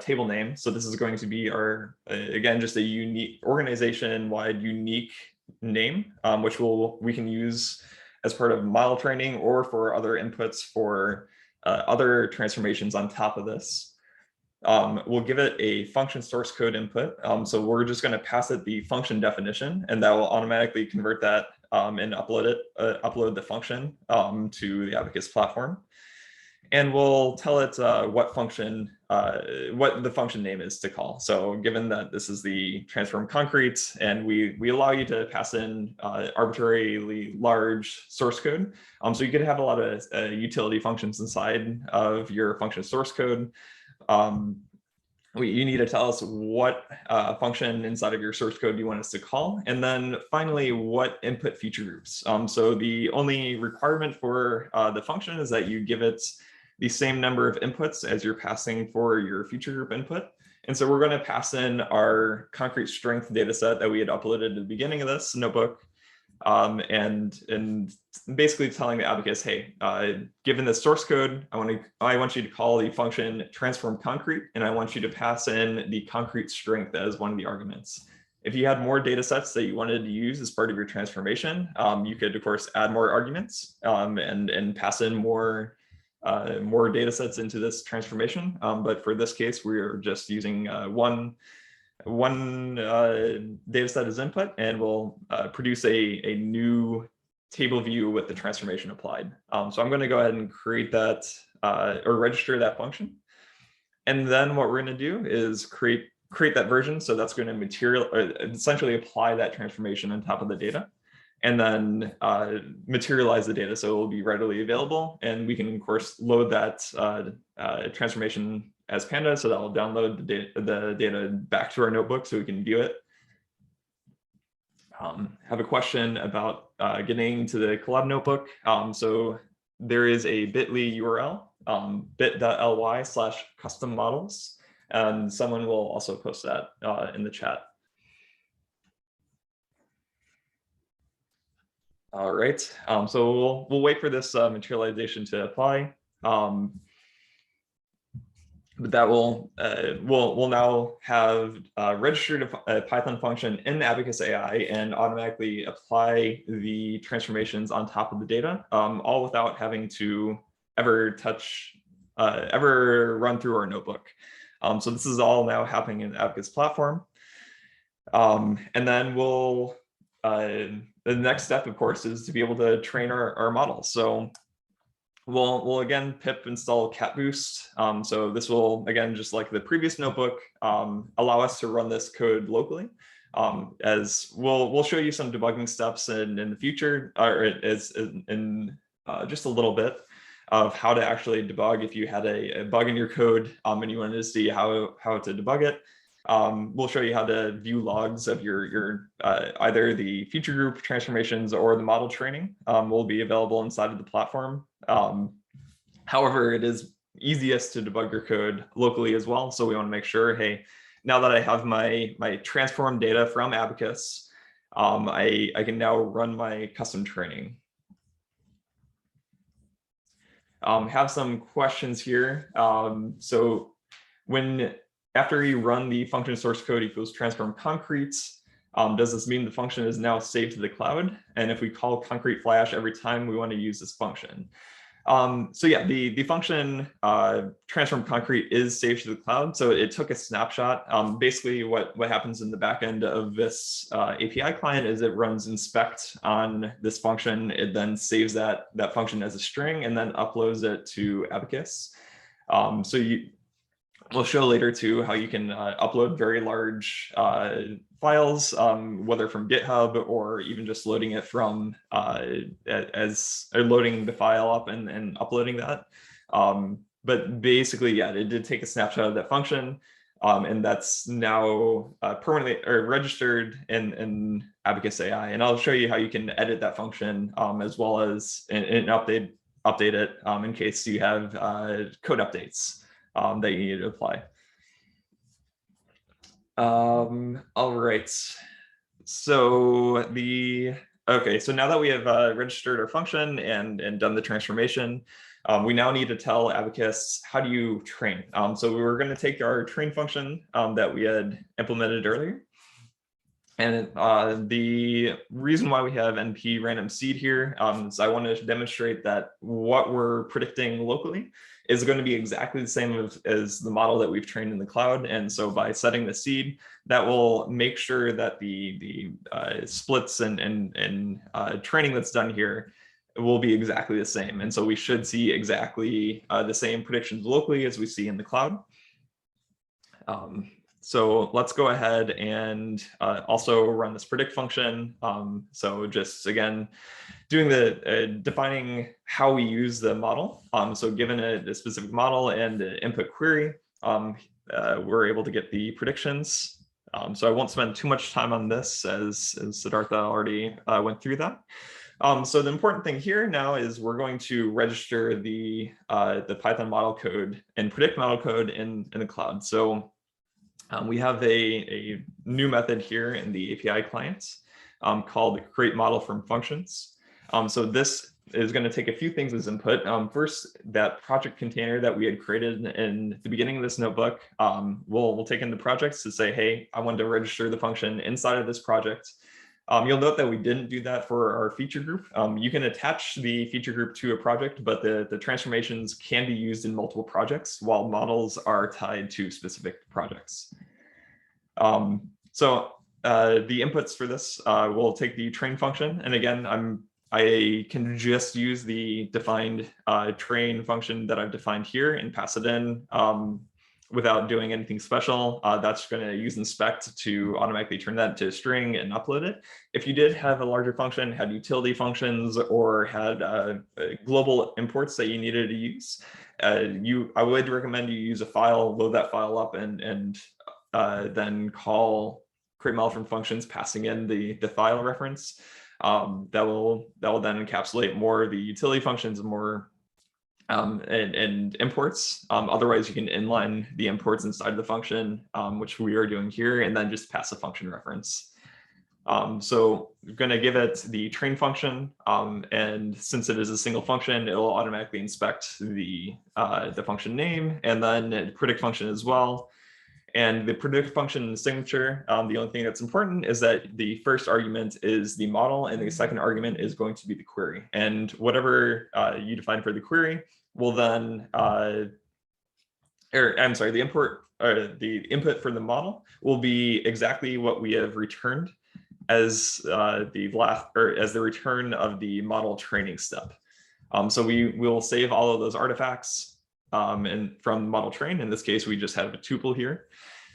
table name. So this is going to be our, again, just a unique organization-wide unique name, which we can use as part of model training or for other inputs for other transformations on top of this. We'll give it a function source code input. So we're just going to pass it the function definition, and that will automatically convert that and upload the function to the Abacus platform. And we'll tell it what the function name is to call. So given that this is the transform concrete, and we allow you to pass in arbitrarily large source code. So you could have a lot of utility functions inside of your function source code. You need to tell us what function inside of your source code you want us to call. And then finally, what input feature groups. So the only requirement for the function is that you give it the same number of inputs as you're passing for your feature group input. And so we're going to pass in our concrete strength data set that we had uploaded at the beginning of this notebook. And basically telling the Abacus, hey, given the source code, I want you to call the function transform concrete, and I want you to pass in the concrete strength as one of the arguments. If you had more data sets that you wanted to use as part of your transformation, you could, of course, add more arguments and pass in more data sets into this transformation. But for this case, we're just using one data set as input, and we'll produce a new table view with the transformation applied. So I'm going to go ahead and create that or register that function. And then what we're going to do is create that version. So that's going to essentially apply that transformation on top of the data, and then materialize the data so it will be readily available. And we can, of course, load that transformation as Panda, so that will download the data back to our notebook so we can view it. Have a question about getting to the collab notebook. So there is a bit.ly URL, bit.ly/custom models, and someone will also post that in the chat. All right, so we'll wait for this materialization to apply. But that will we'll now have registered a Python function in Abacus.AI and automatically apply the transformations on top of the data, all without having to ever run through our notebook. So this is all now happening in the Abacus platform. And then the next step, of course, is to be able to train our models. So we'll again pip install cat boost. So this will, again, just like the previous notebook, allow us to run this code locally. As we'll show you some debugging steps in the future, or in just a little bit of how to actually debug if you had a bug in your code and you wanted to see how to debug it. We'll show you how to view logs of your either the feature group transformations or the model training will be available inside of the platform. However, it is easiest to debug your code locally as well. So we want to make sure, hey, now that I have my transform data from Abacus, I can now run my custom training. Have some questions here. So after you run the function source code equals transform concrete, does this mean the function is now saved to the cloud? And if we call concrete flash every time we want to use this function? So yeah, the function transform concrete is saved to the cloud. So it took a snapshot. Basically what happens in the backend of this API client is it runs inspect on this function. It then saves that function as a string and then uploads it to Abacus. So We'll show later too how you can upload very large files, whether from GitHub or even just loading it from loading the file up and uploading that. But basically, yeah, it did take a snapshot of that function, and that's now permanently or registered in Abacus.AI. And I'll show you how you can edit that function as well as and update it in case you have code updates that you need to apply. All right. So so now that we have registered our function and done the transformation, we now need to tell Abacus, how do you train? So we were going to take our train function that we had implemented earlier. And the reason why we have NP random seed here is I want to demonstrate that what we're predicting locally is going to be exactly the same as the model that we've trained in the cloud. And so by setting the seed, that will make sure that the splits and training that's done here will be exactly the same. And so we should see exactly the same predictions locally as we see in the cloud. So let's go ahead and also run this predict function. So just again, doing the defining how we use the model. So given a specific model and an input query, we're able to get the predictions. So I won't spend too much time on this as Siddartha already went through that. So the important thing here now is we're going to register the Python model code and predict model code in the cloud. So we have a new method here in the API clients called create model from functions. So this is going to take a few things as input. First, that project container that we had created in the beginning of this notebook, we'll take in the projects to say, hey, I want to register the function inside of this project. You'll note that we didn't do that for our feature group. You can attach the feature group to a project, but the transformations can be used in multiple projects while models are tied to specific projects. So the inputs for this will take the train function. And again, I can just use the defined train function that I've defined here and pass it in without doing anything special. That's going to use inspect to automatically turn that into a string and upload it. If you did have a larger function, had utility functions, or had global imports that you needed to use, I would recommend you use a file, load that file up, and then call create model from functions, passing in the file reference. That will then encapsulate more of the utility functions and more and imports. Otherwise, you can inline the imports inside the function, which we are doing here, and then just pass a function reference. So we're going to give it the train function, and since it is a single function, it will automatically inspect the function name and then predict function as well. And the predict function signature, the only thing that's important is that the first argument is the model and the second argument is going to be the query. And whatever you define for the query will then, the input for the model will be exactly what we have returned as the return of the model training step. So we will save all of those artifacts and from model train. In this case, we just have a tuple here.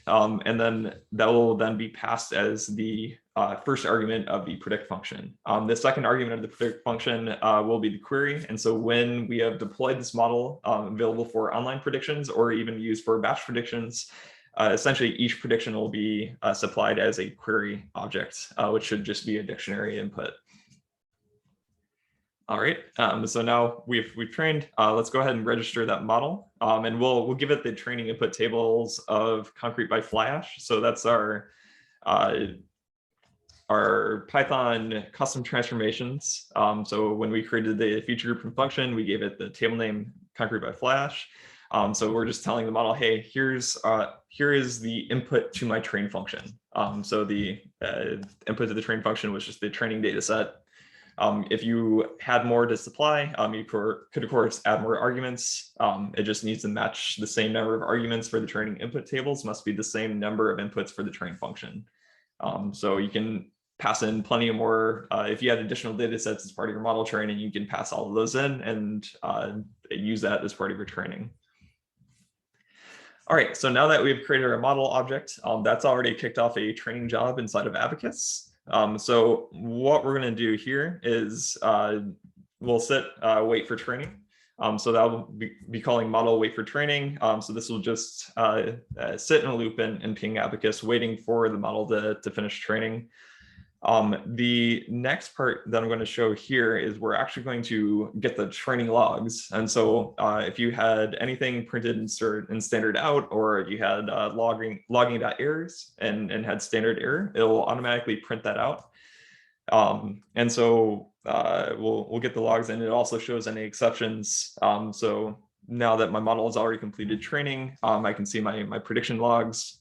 And then that will then be passed as the first argument of the predict function. The second argument of the predict function will be the query. And so when we have deployed this model available for online predictions or even used for batch predictions, essentially each prediction will be supplied as a query object, which should just be a dictionary input. All right, so now we've trained. Let's go ahead and register that model, and we'll give it the training input tables of concrete by fly ash. So that's our Python custom transformations. So when we created the feature group and function, we gave it the table name concrete by fly ash. So we're just telling the model, hey, here is the input to my train function. So the input to the train function was just the training data set. If you had more to supply, you could, of course, add more arguments. It just needs to match the same number of arguments for the training input tables, must be the same number of inputs for the train function. So you can pass in plenty of more. If you had additional data sets as part of your model training, you can pass all of those in and use that as part of your training. All right, so now that we've created our model object, that's already kicked off a training job inside of Abacus. So what we're going to do here is we'll sit wait for training. So that will be calling model wait for training. So this will just sit in a loop and ping Abacus, waiting for the model to finish training. The next part that I'm going to show here is we're actually going to get the training logs. And so if you had anything printed in standard out, or you had logging.errors and had standard error, it'll automatically print that out. And so we'll get the logs, and it also shows any exceptions. So now that my model has already completed training, I can see my prediction logs.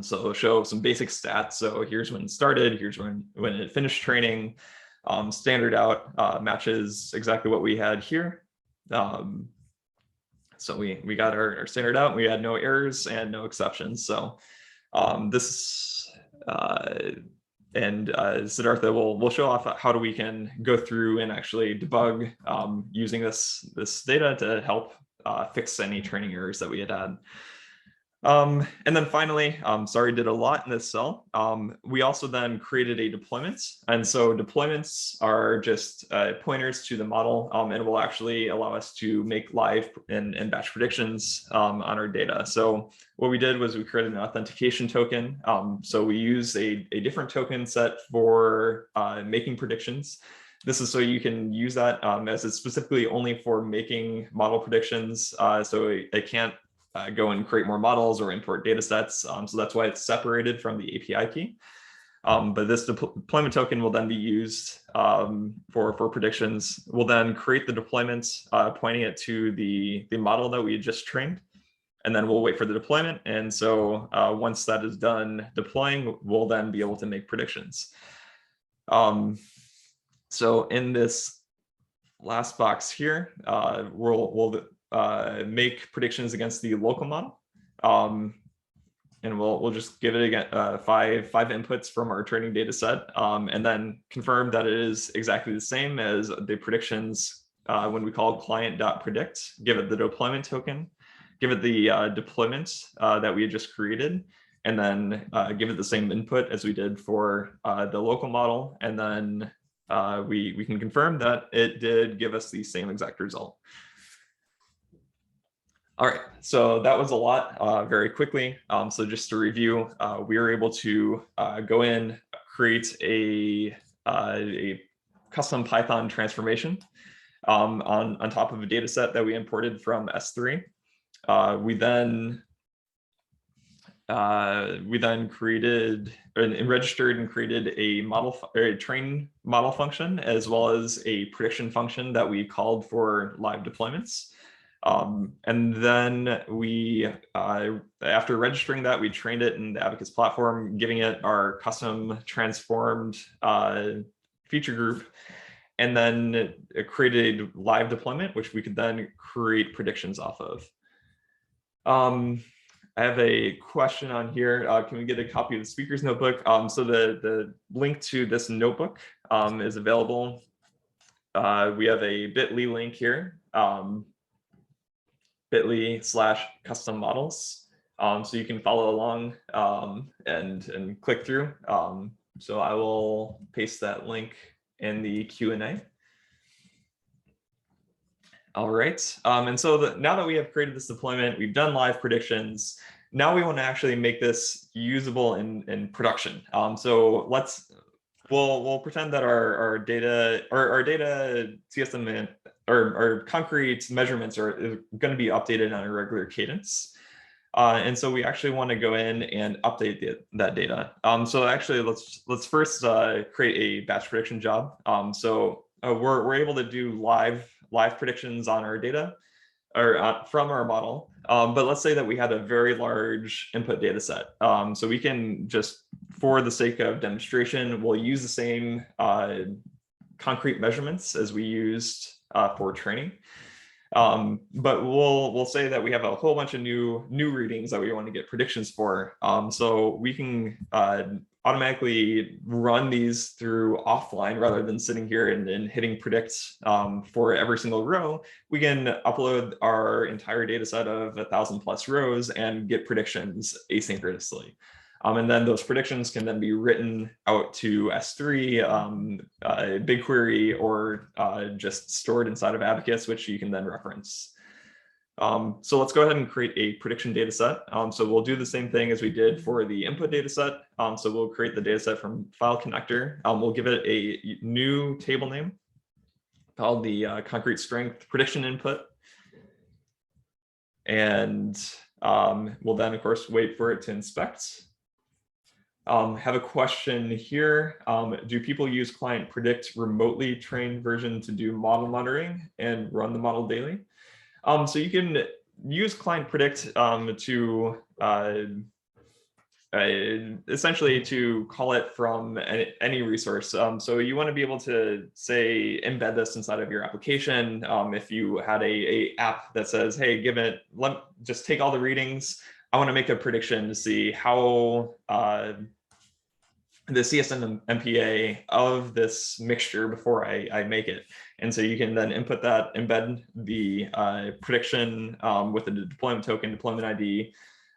So it'll show some basic stats. So here's when it started, here's when it finished training. Standard out matches exactly what we had here. So we got our standard out, we had no errors and no exceptions. So Siddartha will show off how we can go through and actually debug using this data to help fix any training errors that we had. And then finally, sorry, did a lot in this cell. We also then created a deployment. And so deployments are just pointers to the model, and will actually allow us to make live and batch predictions on our data. So what we did was we created an authentication token. So we use a different token set for making predictions. This is so you can use that as it's specifically only for making model predictions. So it can't go and create more models or import data sets. So that's why it's separated from the API key. But this deployment token will then be used for predictions. We'll then create the deployment, pointing it to the model that we just trained. And then we'll wait for the deployment. And so once that is done deploying, we'll then be able to make predictions. So in this last box here, we'll make predictions against the local model. And we'll just give it again five inputs from our training data set, and then confirm that it is exactly the same as the predictions when we call client.predict, give it the deployment token, give it the deployment that we had just created, and then give it the same input as we did for the local model. And then we can confirm that it did give us the same exact result. All right, so that was a lot very quickly. So just to review, we were able to go in, create a custom Python transformation on top of a data set that we imported from S3. We then created and registered and created a train model function, as well as a prediction function that we called for live deployments. And then we, after registering that, we trained it in the Abacus platform, giving it our custom transformed feature group, and then it created a live deployment, which we could then create predictions off of. I have a question on here. Can we get a copy of the speaker's notebook? So the link to this notebook is available. We have a bit.ly link here. bit.ly/custom models. So you can follow along and click through. So I will paste that link in the Q&A. All right. And so now that we have created this deployment, we've done live predictions. Now we want to actually make this usable in production. So we'll pretend that our data CSM or concrete measurements are going to be updated on a regular cadence. And so we actually want to go in and update that data. So actually, let's first create a batch prediction job. So we're able to do live predictions on our data or from our model. But let's say that we had a very large input data set. So we can just, for the sake of demonstration, we'll use the same concrete measurements as we used for training. But we'll say that we have a whole bunch of new readings that we want to get predictions for. So we can automatically run these through offline rather than sitting here and hitting predict for every single row, we can upload our entire data set of 1,000+ rows and get predictions asynchronously. And then those predictions can then be written out to S3, BigQuery, or just stored inside of Abacus, which you can then reference. So let's go ahead and create a prediction data set. So we'll do the same thing as we did for the input data set. So we'll create the data set from file connector. We'll give it a new table name called the concrete strength prediction input. And we'll then, of course, wait for it to inspect. Have a question here. Do people use client predict remotely trained version to do model monitoring and run the model daily? So you can use client predict to essentially to call it from any resource. So you want to be able to say embed this inside of your application. If you had a app that says, hey, just take all the readings. I want to make a prediction to see how the CSN MPA of this mixture before I make it. And so you can then input that, embed the prediction with the deployment token, deployment ID,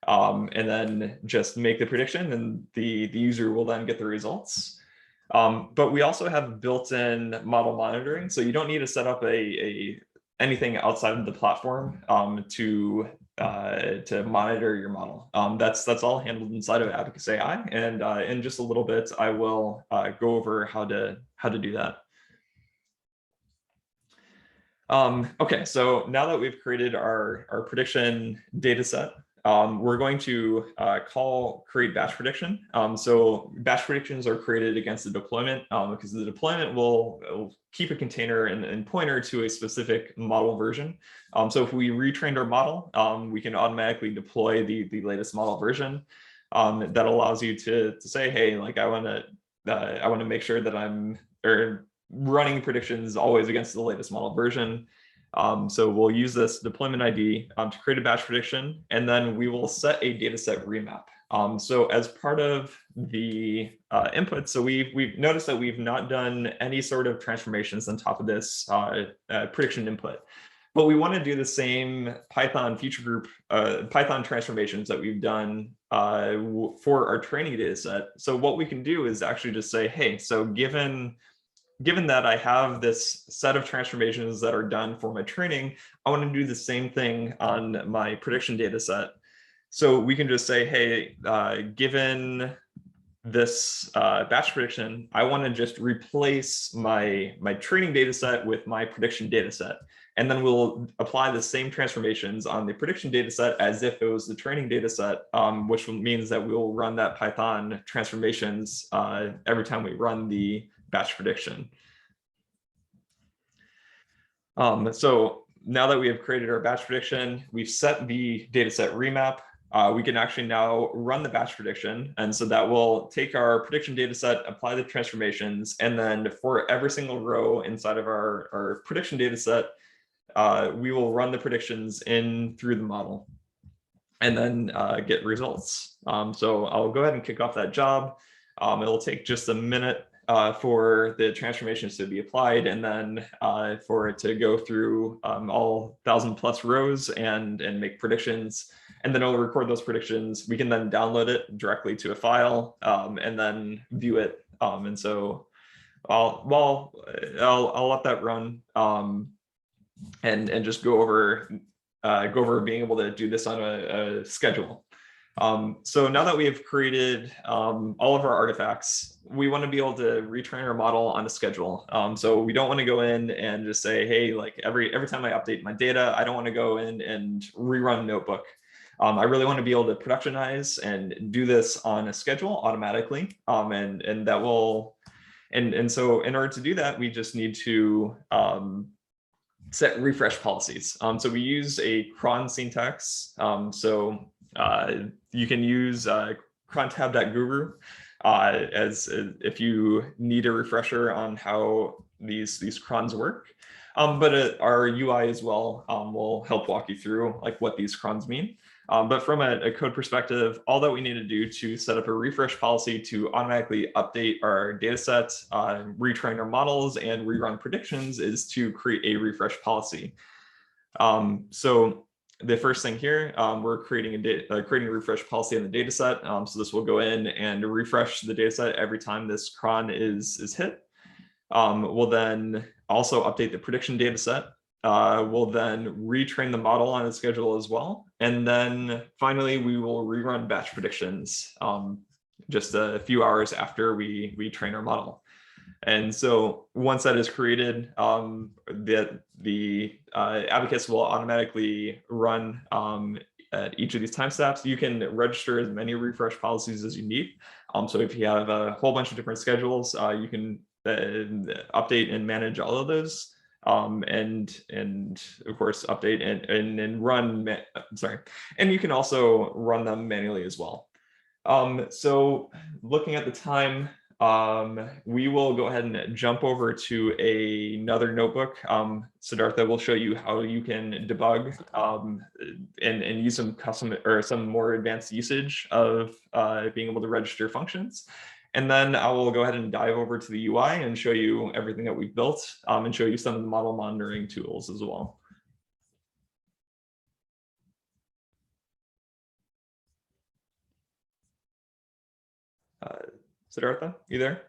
and then just make the prediction, and the user will then get the results. But we also have built-in model monitoring, so you don't need to set up anything outside of the platform to monitor your model. That's all handled inside of Abacus.AI, and in just a little bit, I will go over how to do that. Okay, so now that we've created our prediction data set, we're going to call create batch prediction. So batch predictions are created against the deployment because the deployment will keep a container and pointer to a specific model version. So if we retrained our model, we can automatically deploy the latest model version. That allows you to say, hey, like I want to make sure that I'm running predictions always against the latest model version. So we'll use this deployment ID to create a batch prediction, and then we will set a dataset remap. So as part of the input, so we've noticed that we've not done any sort of transformations on top of this prediction input, but we want to do the same Python feature group, Python transformations that we've done for our training data set. So what we can do is actually just say, hey, so given that I have this set of transformations that are done for my training, I want to do the same thing on my prediction data set. So we can just say, hey, given this batch prediction, I want to just replace my training data set with my prediction data set. And then we'll apply the same transformations on the prediction data set as if it was the training data set, which means that we'll run that Python transformations every time we run the batch prediction. So now that we have created our batch prediction, we've set the dataset remap, we can actually now run the batch prediction. And so that will take our prediction data set, apply the transformations, and then for every single row inside of our prediction data set, we will run the predictions in through the model and then get results. So I'll go ahead and kick off that job. It'll take just a minute for the transformations to be applied, and then for it to go through all 1,000+ rows and make predictions, and then it'll record those predictions. We can then download it directly to a file and then view it. And so I'll let that run and just go over being able to do this on a schedule. So now that we have created all of our artifacts, we want to be able to retrain our model on a schedule. So we don't want to go in and just say, hey, like every time I update my data, I don't want to go in and rerun Notebook. I really want to be able to productionize and do this on a schedule automatically. And that will, and so in order to do that, we just need to set refresh policies. So we use a cron syntax. You can use crontab.guru as if you need a refresher on how these crons work. But our UI as well will help walk you through like what these crons mean. But from a code perspective, all that we need to do to set up a refresh policy to automatically update our data set, retrain our models, and rerun predictions is to create a refresh policy. So the first thing here, we're creating a refresh policy on the data set. So this will go in and refresh the data set every time this cron is hit. We'll then also update the prediction data set. We'll then retrain the model on its schedule as well. And then finally, we will rerun batch predictions just a few hours after we train our model. And so once that is created, the Abacus will automatically run at each of these time steps. You can register as many refresh policies as you need. So if you have a whole bunch of different schedules, you can update and manage all of those. And of course update and run, and you can also run them manually as well. So looking at the time, we will go ahead and jump over to another notebook. Siddartha will show you how you can debug and use some custom or some more advanced usage of being able to register functions. And then I will go ahead and dive over to the UI and show you everything that we've built and show you some of the model monitoring tools as well. Siddartha, you there?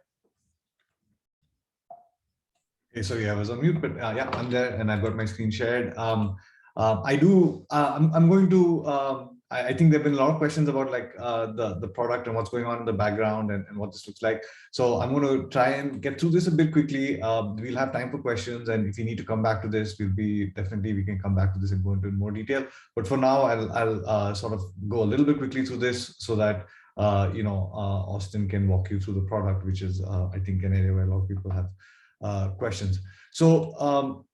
Okay, sorry, I was on mute, but yeah, I'm there and I've got my screen shared. I'm going to, I think there've been a lot of questions about like the product and what's going on in the background and what this looks like. So I'm going to try and get through this a bit quickly. We'll have time for questions, and if you need to come back to this, we can come back to this and go into more detail. But for now, I'll sort of go a little bit quickly through this so that Austin can walk you through the product, which is I think an area where a lot of people have questions. So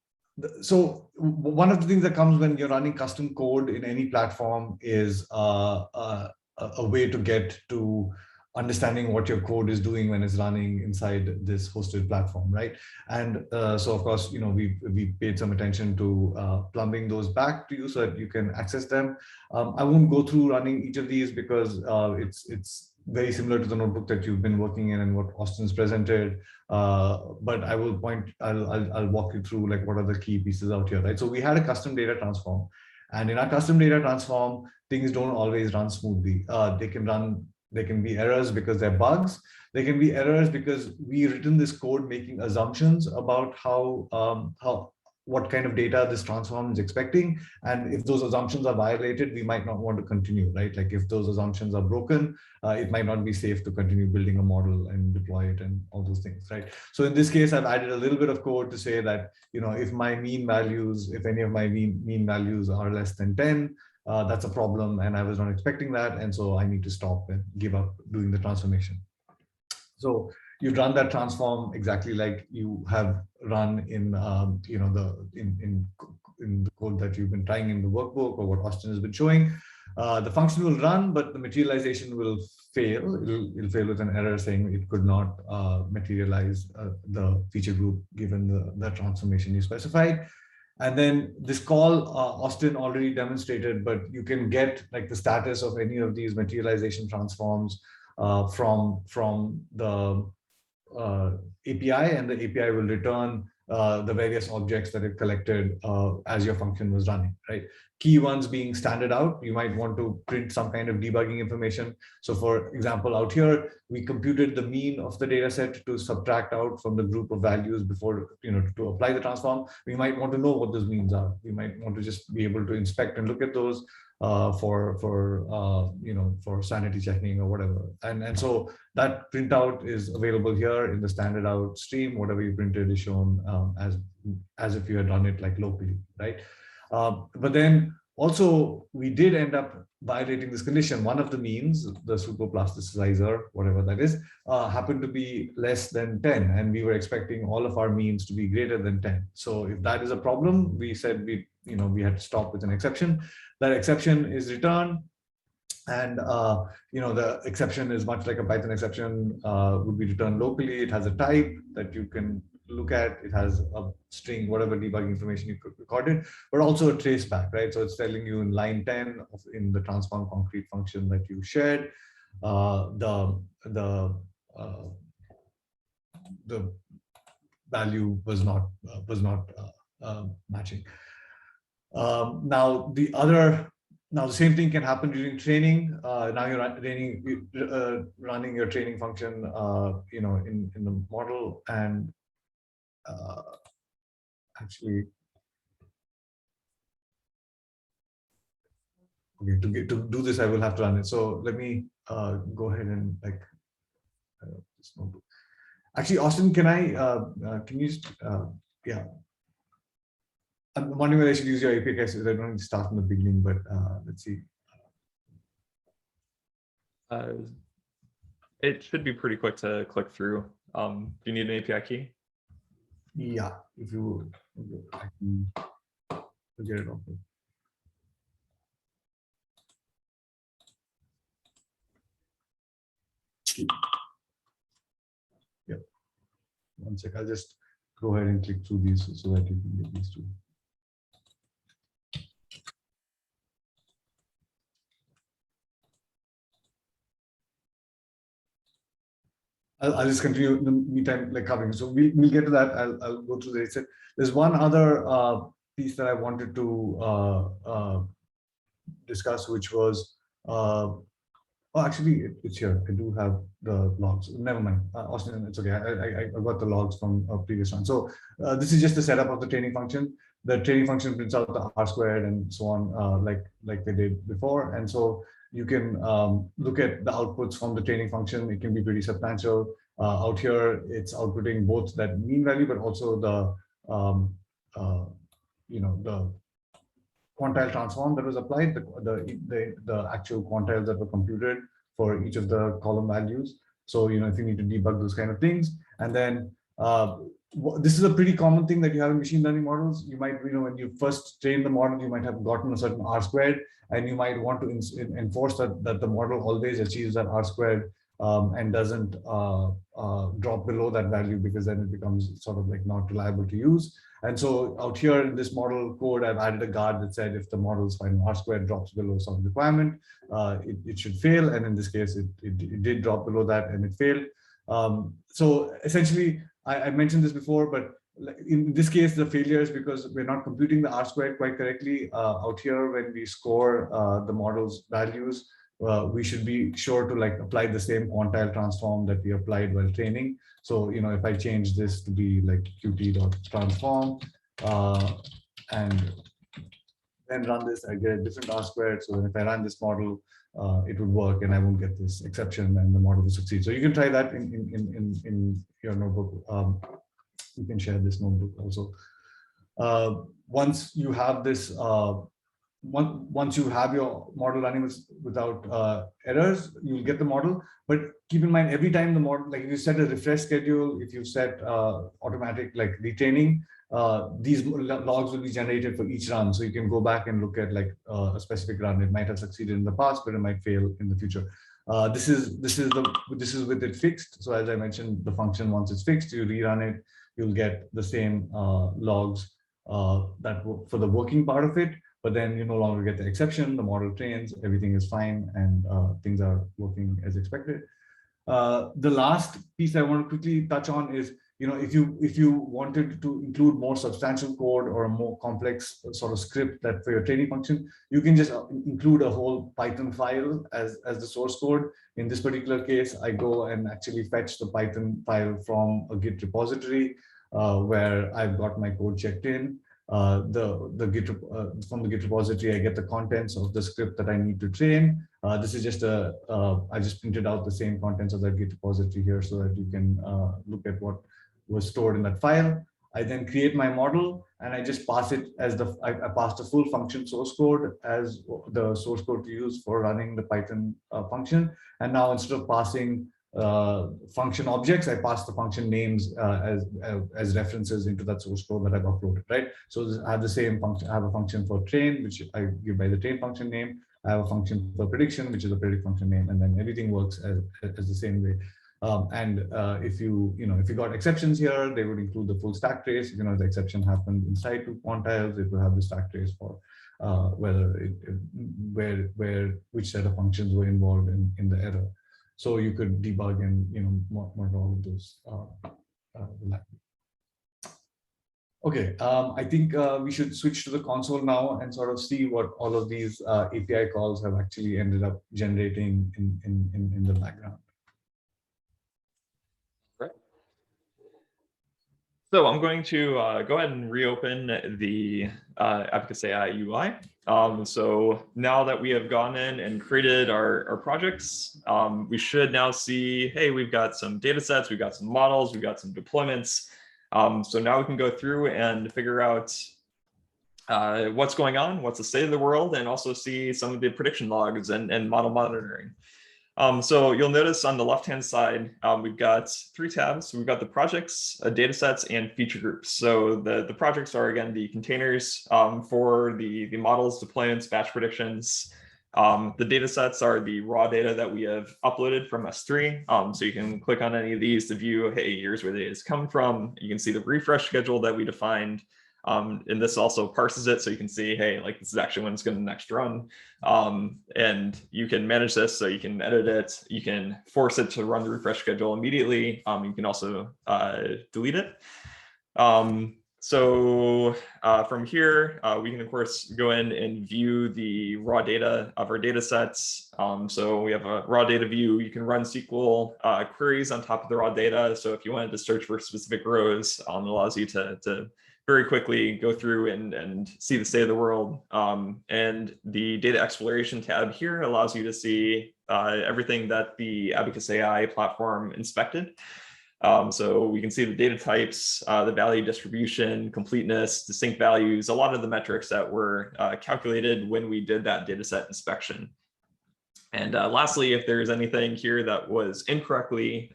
so one of the things that comes when you're running custom code in any platform is a way to get to understanding what your code is doing when it's running inside this hosted platform, right? And so of course, we paid some attention to plumbing those back to you so that you can access them. I won't go through running each of these because it's very similar to the notebook that you've been working in and what Austin's presented. But I will I'll walk you through like what are the key pieces out here, right? So we had a custom data transform, and in our custom data transform, things don't always run smoothly. There can be errors because they're bugs. There can be errors because we written this code making assumptions about what kind of data this transform is expecting. And if those assumptions are violated, we might not want to continue, right? Like if those assumptions are broken, it might not be safe to continue building a model and deploy it and all those things, right? So in this case, I've added a little bit of code to say that, if my mean values, if any of my mean values are less than 10, that's a problem. And I was not expecting that. And so I need to stop and give up doing the transformation. So you've run that transform exactly like you have run in in the code that you've been trying in the workbook or what Austin has been showing. The function will run, but the materialization will fail. It'll fail with an error saying it could not materialize the feature group given the transformation you specified. And then this call, Austin already demonstrated, but you can get like the status of any of these materialization transforms from the API, and the API will return the various objects that it collected as your function was running, right? Key ones being standard out. You might want to print some kind of debugging information. So for example, out here, we computed the mean of the data set to subtract out from the group of values before, to apply the transform. We might want to know what those means are. We might want to just be able to inspect and look at those for sanity checking or whatever. And so that printout is available here in the standard out stream. Whatever you printed is shown as if you had run it like locally, right? But then also we did end up violating this condition. One of the means, the superplasticizer, whatever that is, happened to be less than 10, and we were expecting all of our means to be greater than 10. So if that is a problem, we said we had to stop with an exception. That exception is returned, and the exception is much like a Python exception would be returned locally. It has a type that you can look at. It has a string, whatever debug information you recorded, but also a trace back, right? So it's telling you in line 10 in the transform concrete function that you shared, the value was not matching. Now the same thing can happen during training. Now you're running your training function, in the model, and actually, okay, to do this, I will have to run it. So let me go ahead and this notebook. Actually, Austin, can you just, yeah. I'm wondering whether I should use your API so that I don't need to start from the beginning, but let's see. It should be pretty quick to click through. Do you need an API key? Yeah, if you, I can get it off. Yeah, one sec. I'll just go ahead and click through these so that you can get these two. I'll just continue in the meantime, covering. So we'll get to that. I'll go through this. There's one other piece that I wanted to discuss, which was actually it's here. I do have the logs. Never mind, Austin. It's okay. I got the logs from a previous one. So this is just the setup of the training function. The training function prints out the R squared and so on, like they did before. And so you can look at the outputs from the training function. It can be pretty substantial. Out here, it's outputting both that mean value, but also the the quantile transform that was applied, the actual quantiles that were computed for each of the column values. So if you need to debug those kind of things, and then this is a pretty common thing that you have in machine learning models. You might, when you first train the model, you might have gotten a certain R squared, and you might want to enforce that the model always achieves that R squared and doesn't drop below that value, because then it becomes sort of not reliable to use. And so out here in this model code, I've added a guard that said if the model's final R squared drops below some requirement, it should fail. And in this case, it did drop below that and it failed. So essentially, I mentioned this before, but in this case, the failure is because we're not computing the R squared quite correctly. Out here, when we score the model's values, we should be sure to apply the same quantile transform that we applied while training. So if I change this to be qt.transform and then run this, I get a different R squared. So then if I run this model, it would work and I won't get this exception and the model will succeed. So you can try that in your notebook. You can share this notebook also. Once you have this, once you have your model running without errors, you'll get the model. But keep in mind, every time the model, if you set a refresh schedule, if you set automatic retraining, these logs will be generated for each run. So you can go back and look at a specific run. It might have succeeded in the past, but it might fail in the future. This is with it fixed. So as I mentioned, the function, once it's fixed, you rerun it, you'll get the same logs that for the working part of it. But then you no longer get the exception, the model trains, everything is fine, and things are working as expected. The last piece I want to quickly touch on is, if you wanted to include more substantial code or a more complex sort of script that for your training function, you can just include a whole Python file as the source code. In this particular case, I go and actually fetch the Python file from a Git repository where I've got my code checked in. From the Git repository, I get the contents of the script that I need to train. This is just I just printed out the same contents of that Git repository here so that you can look at what was stored in that file. I then create my model and I just pass it as I pass the full function source code as the source code to use for running the Python function. And now instead of passing function objects, I pass the function names as references into that source code that I've uploaded, right? So I have the same function. I have a function for train, which I give by the train function name. I have a function for prediction, which is a predict function name, and then everything works as the same way. If you got exceptions here, they would include the full stack trace. If the exception happened inside two quantiles, it will have the stack trace for which set of functions were involved in the error. So you could debug and model all of those. Okay, I think we should switch to the console now and sort of see what all of these API calls have actually ended up generating in the background. Right. So I'm going to go ahead and reopen the Abacus.AI UI. So now that we have gone in and created our projects, we should now see, hey, we've got some data sets, we've got some models, we've got some deployments. So now we can go through and figure out what's going on, what's the state of the world, and also see some of the prediction logs and model monitoring. So you'll notice on the left-hand side, we've got three tabs. We've got the projects, data sets, and feature groups. So the projects are, again, the containers for the models, deployments, batch predictions. The data sets are the raw data that we have uploaded from S3. So you can click on any of these to view, hey, here's where the data is coming from. You can see the refresh schedule that we defined. And this also parses it so you can see, hey, like this is actually when it's going to next run. And you can manage this, so you can edit it. You can force it to run the refresh schedule immediately. You can also delete it. So from here, we can, of course, go in and view the raw data of our data sets. So we have a raw data view. You can run SQL queries on top of the raw data. So if you wanted to search for specific rows, it allows you to very quickly go through and see the state of the world. And the data exploration tab here allows you to see everything that the Abacus.AI platform inspected. So we can see the data types, the value distribution, completeness, distinct values, a lot of the metrics that were calculated when we did that data set inspection. And lastly, if there's anything here that was incorrectly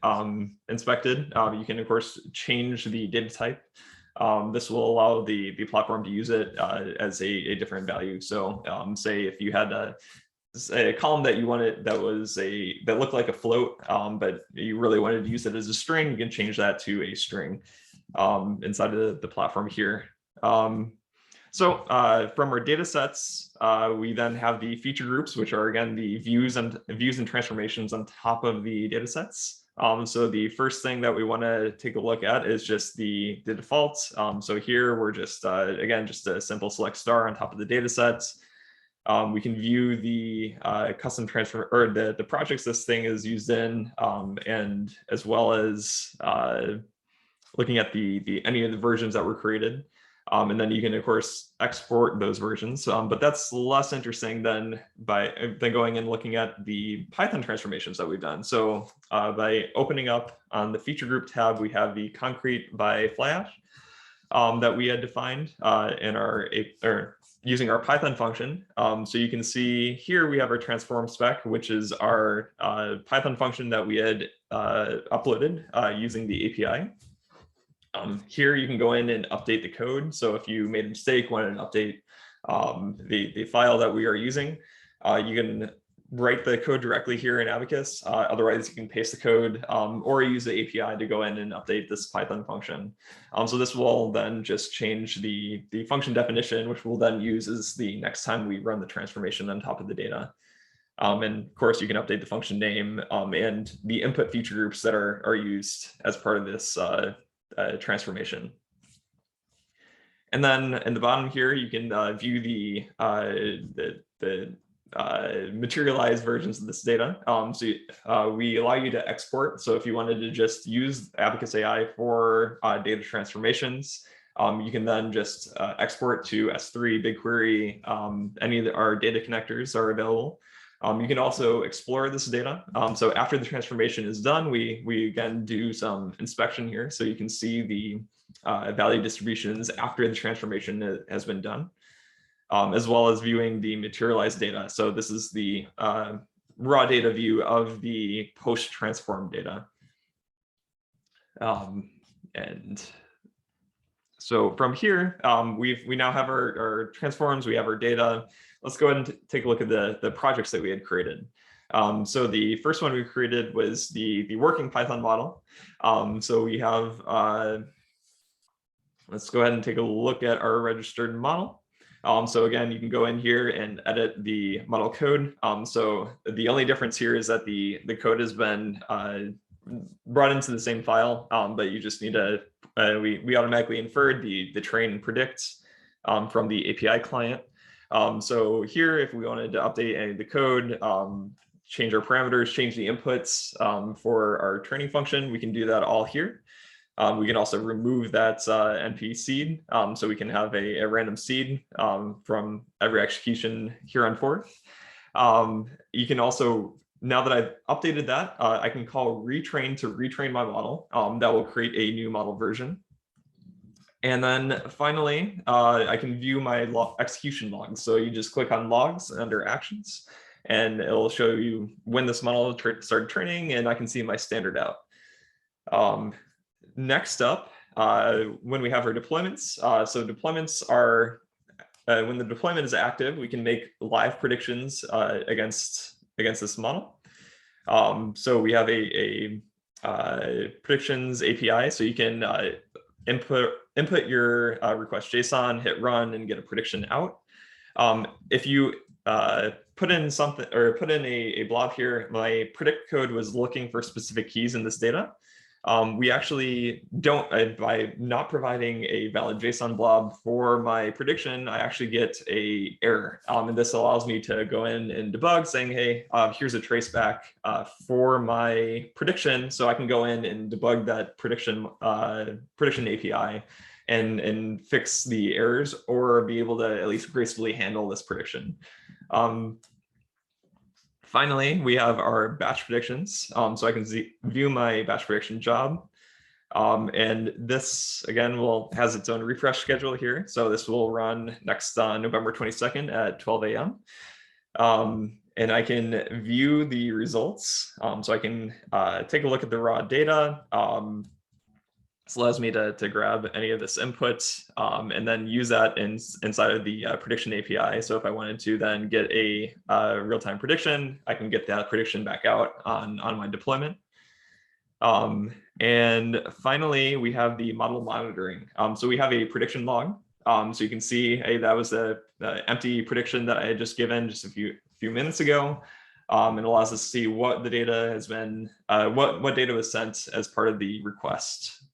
inspected, you can, of course, change the data type. This will allow the platform to use it as a different value. So say if you had a column that you wanted that looked like a float, but you really wanted to use it as a string, you can change that to a string inside of the platform here. So from our data sets, we then have the feature groups, which are, again, the views and transformations on top of the data sets. So the first thing that we want to take a look at is just the defaults. So here we're just, again, just a simple select star on top of the data sets. We can view the custom transfer, or the projects this thing is used in, and as well as looking at any of the versions that were created. And then you can, of course, export those versions. But that's less interesting than going and looking at the Python transformations that we've done. So by opening up on the feature group tab, we have the concrete by Flash that we had defined using our Python function. So you can see here we have our transform spec, which is our Python function that we had uploaded using the API. Here you can go in and update the code. So if you made a mistake, wanted to update the file that we are using, you can write the code directly here in Abacus. Otherwise, you can paste the code or use the API to go in and update this Python function. So this will then just change the function definition, which we'll then use as the next time we run the transformation on top of the data. And of course, you can update the function name and the input feature groups that are used as part of this transformation. And then in the bottom here, you can view the materialized versions of this data. So we allow you to export. So if you wanted to just use Abacus.AI for data transformations, you can then just export to S3, BigQuery. Any of our data connectors are available. You can also explore this data. So after the transformation is done, we again do some inspection here. So you can see the value distributions after the transformation has been done, as well as viewing the materialized data. So this is the raw data view of the post-transform data. And so from here, we now have our transforms, we have our data. Let's go ahead and take a look at the projects that we had created. So the first one we created was the working Python model. So we have, let's go ahead and take a look at our registered model. So again, you can go in here and edit the model code. So the only difference here is that the code has been brought into the same file, but you just need to, we automatically inferred the train and predict from the API client. So here, if we wanted to update any of the code, change our parameters, change the inputs for our training function, we can do that all here. We can also remove that NP seed, so we can have a random seed from every execution here on forth. You can also, now that I've updated that, I can call retrain to retrain my model. That will create a new model version. And then finally, I can view my execution logs. So you just click on logs under actions, and it'll show you when this model started training, and I can see my standard out. Next up, when we have our deployments, so deployments are, when the deployment is active, we can make live predictions against this model. So we have a predictions API, so you can input your request JSON, hit run, and get a prediction out. If you put in something, or put in a blob here, my predict code was looking for specific keys in this data. We actually don't, by not providing a valid JSON blob for my prediction, I actually get a error. And this allows me to go in and debug saying, hey, here's a traceback for my prediction. So I can go in and debug that prediction API and fix the errors, or be able to at least gracefully handle this prediction. Finally, we have our batch predictions. So I can view my batch prediction job. And this, again, has its own refresh schedule here. So this will run next November 22nd at 12 a.m. And I can view the results. So I can take a look at the raw data. This allows me to grab any of this input and then use that inside of the prediction API. So if I wanted to then get a real-time prediction, I can get that prediction back out on my deployment. And finally, we have the model monitoring. So we have a prediction log. So you can see, hey, that was the empty prediction that I had just given just a few minutes ago. It allows us to see what the data has been, what data was sent as part of the request.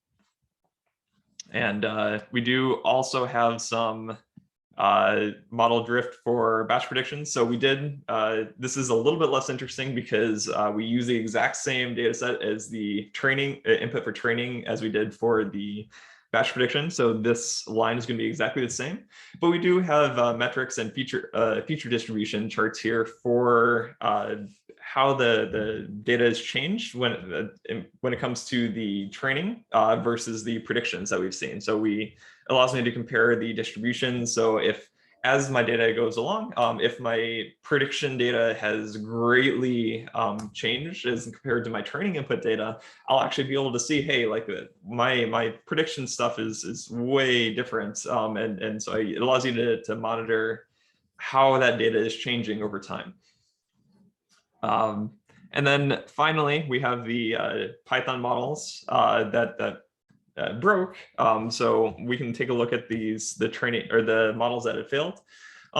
And we do also have some model drift for batch predictions. So we did, this is a little bit less interesting because we use the exact same data set as the training input for training as we did for the batch prediction. So this line is going to be exactly the same, but we do have metrics and feature distribution charts here for how the data is changed when it comes to the training versus the predictions that we've seen. So it allows me to compare the distribution. So as my data goes along, if my prediction data has greatly changed as compared to my training input data, I'll actually be able to see, hey, like my prediction stuff is way different. And so it allows you to monitor how that data is changing over time. And then finally, we have the Python models that broke. So we can take a look at the training or the models that had failed.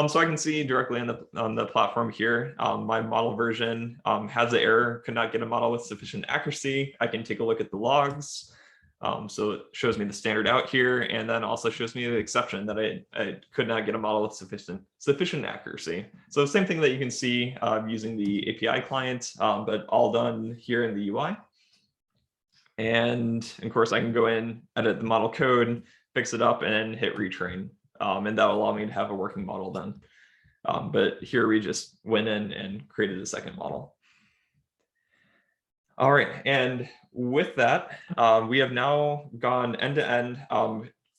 So I can see directly on the platform here, my model version has the error, could not get a model with sufficient accuracy. I can take a look at the logs. So it shows me the standard out here, and then also shows me the exception that I could not get a model with sufficient accuracy. So the same thing that you can see using the API client, but all done here in the UI. And of course, I can go in, edit the model code, fix it up, and hit retrain. And that will allow me to have a working model done. But here we just went in and created a second model. All right, and with that, we have now gone end-to-end,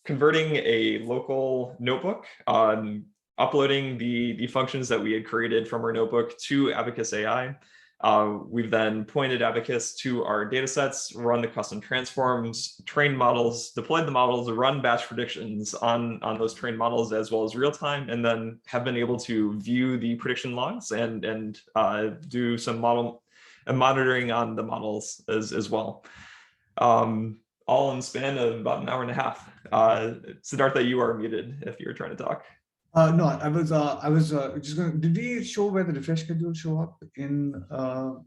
converting a local notebook, uploading the functions that we had created from our notebook to Abacus.AI, We've then pointed Abacus to our data sets, run the custom transforms, trained models, deployed the models, run batch predictions on those trained models as well as real time, and then have been able to view the prediction logs and do some model monitoring on the models as well. All in the span of about an hour and a half. Siddartha, you are muted if you're trying to talk. No, I was just going. Did we show where the refresh schedule show up in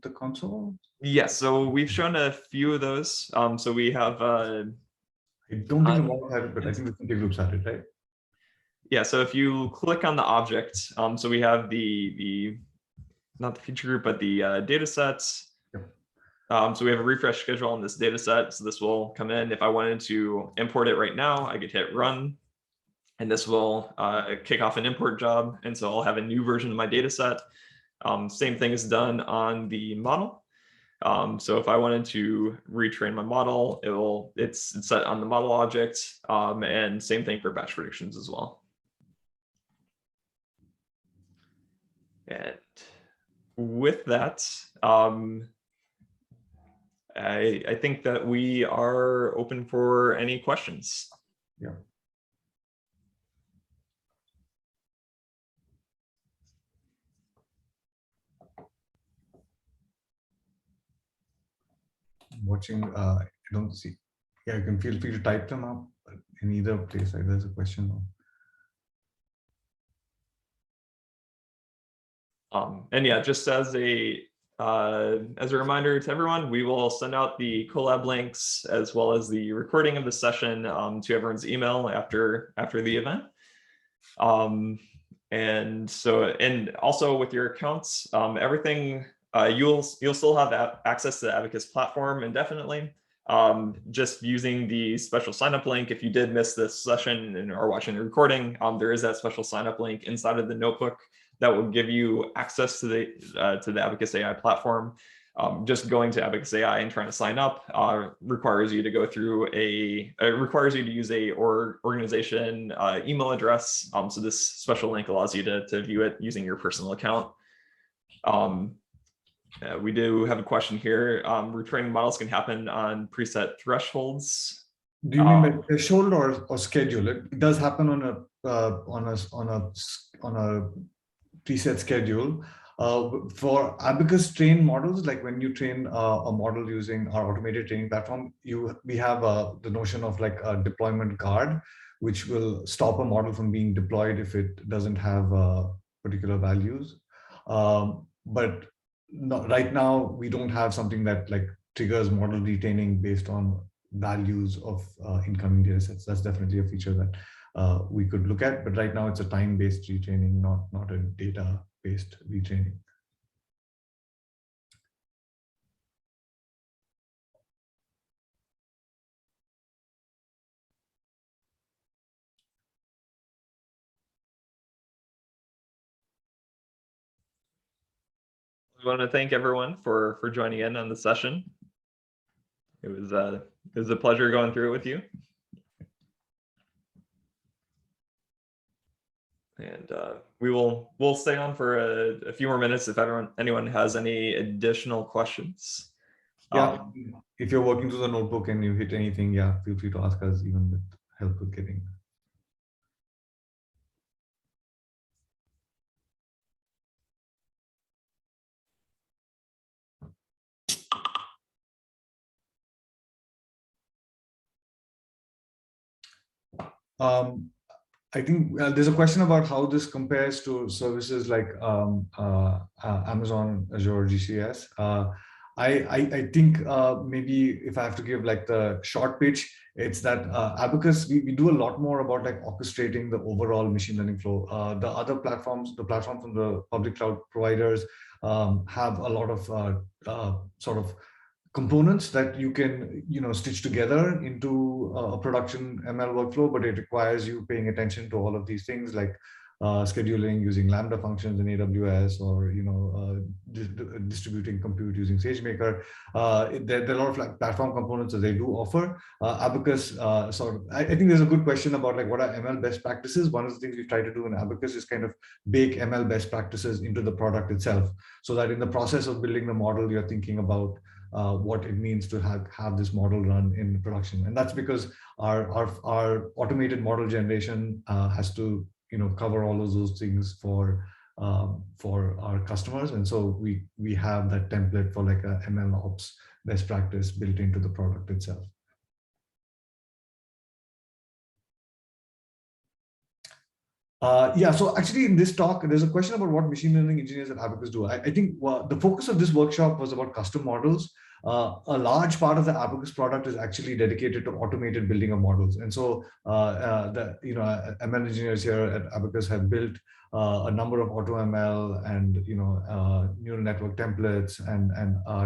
the console? Yes, so we've shown a few of those. So we have. I don't think the model had it, but I think the thinking groups had it, right? Yeah. So if you click on the object, so we have the not the feature group, but the data sets. Yep. So we have a refresh schedule on this data set. So this will come in. If I wanted to import it right now, I could hit run. And this will kick off an import job. And so I'll have a new version of my data set. Same thing is done on the model. So if I wanted to retrain my model, it's set on the model object. And same thing for batch predictions as well. And with that, I think that we are open for any questions. Yeah. Watching, I don't see. Yeah, you can feel free to type them up in either place. Like there's a question. And yeah, just as a reminder to everyone, we will send out the collab links as well as the recording of the session to everyone's email after the event. And also with your accounts, everything you'll still have access to the Abacus platform indefinitely. Just using the special signup link. If you did miss this session and are watching the recording, there is that special signup link inside of the notebook that will give you access to the Abacus.AI platform. Just going to Abacus.AI and trying to sign up requires you to go through requires you to use a organization email address. So this special link allows you to view it using your personal account. We do have a question here. Retraining models can happen on preset thresholds. Do you mean by threshold or schedule? It does happen on a preset schedule. For Abacus trained models, like when you train a model using our automated training platform, we have the notion of like a deployment guard, which will stop a model from being deployed if it doesn't have particular values. But right now, we don't have something that like triggers model retraining based on values of incoming data sets. That's definitely a feature that we could look at, but right now it's a time-based retraining, not a data-based retraining. We want to thank everyone for joining in on the session. It was a pleasure going through it with you. And we'll stay on for a few more minutes if anyone has any additional questions. Yeah, if you're working through the notebook and you hit anything, yeah, feel free to ask us, even with help with getting. I think there's a question about how this compares to services like Amazon, Azure, GCS. I think maybe if I have to give like the short pitch, it's that Abacus, we do a lot more about like orchestrating the overall machine learning flow. The other platforms, the platform from the public cloud providers have a lot of sort of components that you can stitch together into a production ML workflow, but it requires you paying attention to all of these things like scheduling using Lambda functions in AWS, or distributing compute using SageMaker. There are a lot of like platform components that they do offer. Abacus I think there's a good question about like what are ML best practices. One of the things we try to do in Abacus is kind of bake ML best practices into the product itself, so that in the process of building the model, you're thinking about what it means to have this model run in production. And that's because our automated model generation has to cover all of those things for our customers. And so we have that template for like a ML ops best practice built into the product itself. Yeah, so actually in this talk, there's a question about what machine learning engineers at Abacus do. I think the focus of this workshop was about custom models. A large part of the Abacus product is actually dedicated to automated building of models. And so ML engineers here at Abacus have built a number of AutoML and neural network templates and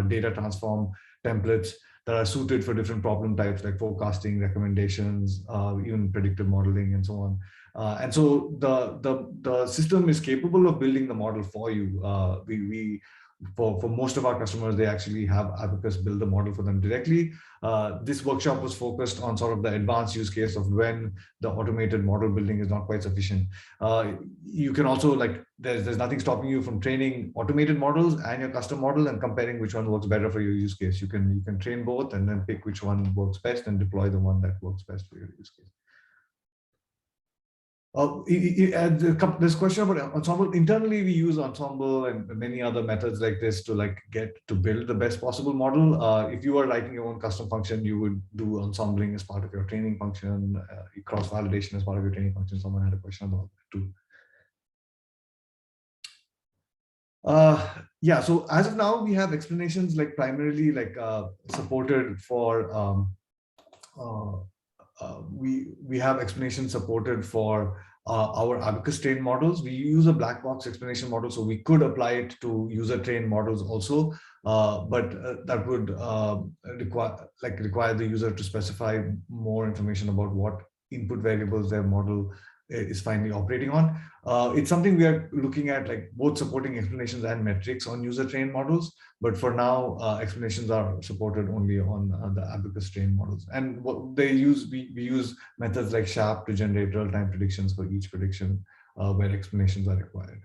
data transform templates that are suited for different problem types like forecasting, recommendations, even predictive modeling, and so on. And so the system is capable of building the model for you. For most of our customers, they actually have Abacus build the model for them directly. This workshop was focused on sort of the advanced use case of when the automated model building is not quite sufficient. You can also there's nothing stopping you from training automated models and your custom model and comparing which one works better for your use case. You can train both and then pick which one works best and deploy the one that works best for your use case. This question about Ensemble. Internally, we use Ensemble and many other methods like this to get to build the best possible model. If you are writing your own custom function, you would do ensembling as part of your training function, cross-validation as part of your training function. Someone had a question about that too. Yeah, so as of now, we have explanations primarily supported for we have explanations supported for our Abacus trained models. We use a black box explanation model, so we could apply it to user trained models also, but that would require the user to specify more information about what input variables their model is finally operating on. It's something we are looking at, both supporting explanations and metrics on user trained models. But for now, explanations are supported only on the Abacus trained models. And what they use, we use methods like SHAP to generate real-time predictions for each prediction where explanations are required.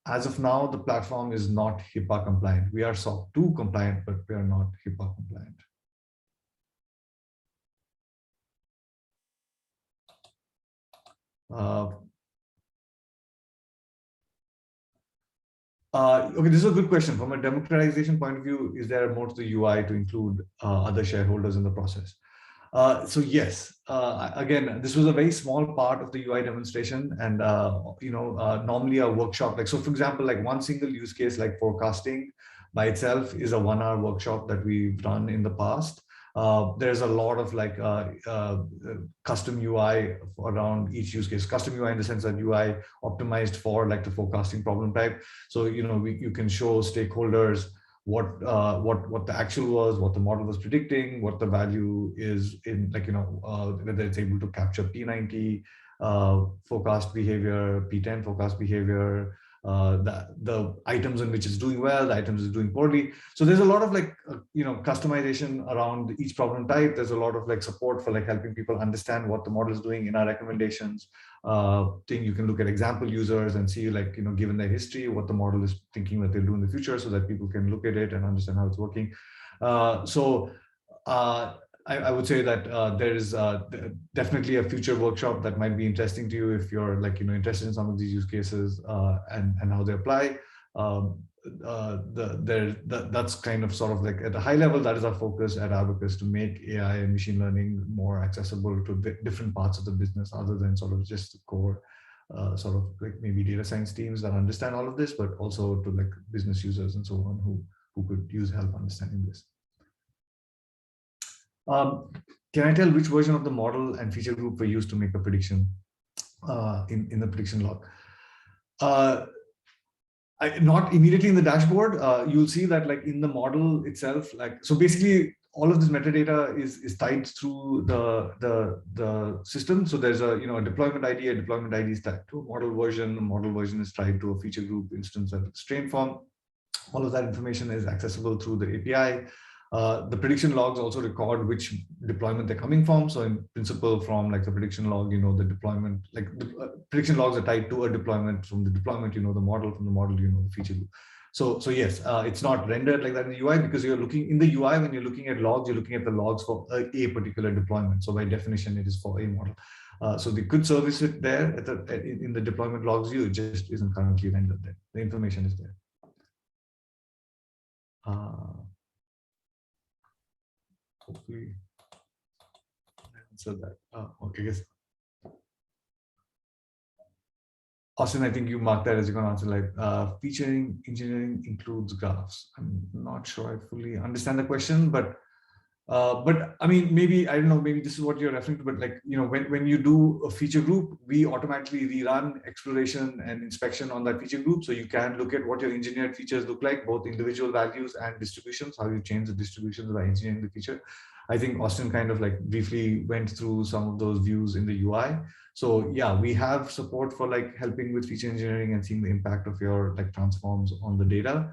As of now, the platform is not HIPAA compliant. We are SOC 2 compliant, but we are not HIPAA compliant. Okay, this is a good question. From a democratization point of view, is there more to the UI to include other shareholders in the process? So yes, again, this was a very small part of the UI demonstration, and normally a workshop, so for example, one single use case like forecasting by itself is a 1-hour workshop that we've done in the past. There's a lot of custom UI around each use case. Custom UI in the sense that UI optimized for the forecasting problem type. So you can show stakeholders what the actual was, what the model was predicting, what the value is in whether it's able to capture P90 forecast behavior, P10 forecast behavior, the items in which it's doing well, the items it's doing poorly. So there's a lot of customization around each problem type. There's a lot of support for helping people understand what the model is doing in our recommendations. You can look at example users and see given their history, what the model is thinking that they'll do in the future, so that people can look at it and understand how it's working. I would say that there is definitely a future workshop that might be interesting to you if you're interested in some of these use cases and how they apply. That's kind of sort of at a high level, that is our focus at Abacus, to make AI and machine learning more accessible to different parts of the business, other than sort of just the core sort of maybe data science teams that understand all of this, but also to business users and so on who could use help understanding this. Can I tell which version of the model and feature group were used to make a prediction in the prediction log? Not immediately in the dashboard. You'll see that in the model itself, so basically all of this metadata is tied through the system. So there's a deployment ID. A deployment ID is tied to a model version. A model version is tied to a feature group instance at strain form. All of that information is accessible through the API. The prediction logs also record which deployment they're coming from. So in principle, from like the prediction log, the deployment, like the prediction logs are tied to a deployment. From the deployment, the model. From the model, the feature group. So yes, it's not rendered like that in the UI, because you're looking in the UI, when you're looking at logs, you're looking at the logs for a particular deployment. So by definition, it is for a model. So they could service it there in the deployment logs view. It just isn't currently rendered there. The information is there. Hopefully I answered that. Okay, I guess. Austin, I think you marked that as you're going to answer, like featuring engineering includes graphs. I'm not sure I fully understand the question, but I mean, maybe, I don't know, maybe this is what you're referring to, but like, when you do a feature group, we automatically rerun exploration and inspection on that feature group. So you can look at what your engineered features look like, both individual values and distributions, how you change the distributions by engineering the feature. I think Austin kind of like briefly went through some of those views in the UI. So yeah, we have support for like helping with feature engineering and seeing the impact of your like transforms on the data.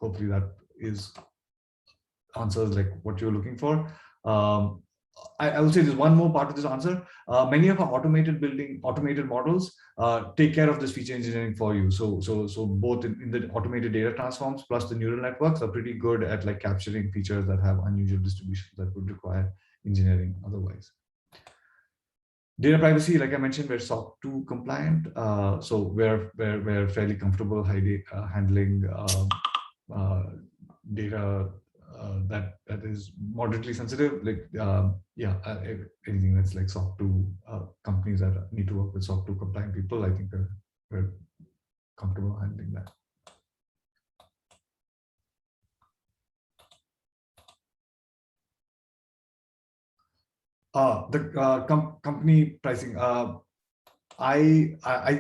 Hopefully that is answers like what you're looking for. I will say there's one more part of this answer. Many of our automated models take care of this feature engineering for you. So both in the automated data transforms plus the neural networks are pretty good at like capturing features that have unusual distributions that would require engineering otherwise. Data privacy, like I mentioned, we're SOC 2 compliant, so we're fairly comfortable handling data that is moderately sensitive, like anything that's like SOC 2 companies that need to work with SOC 2 compliant people. I think we're comfortable handling that. The company pricing. I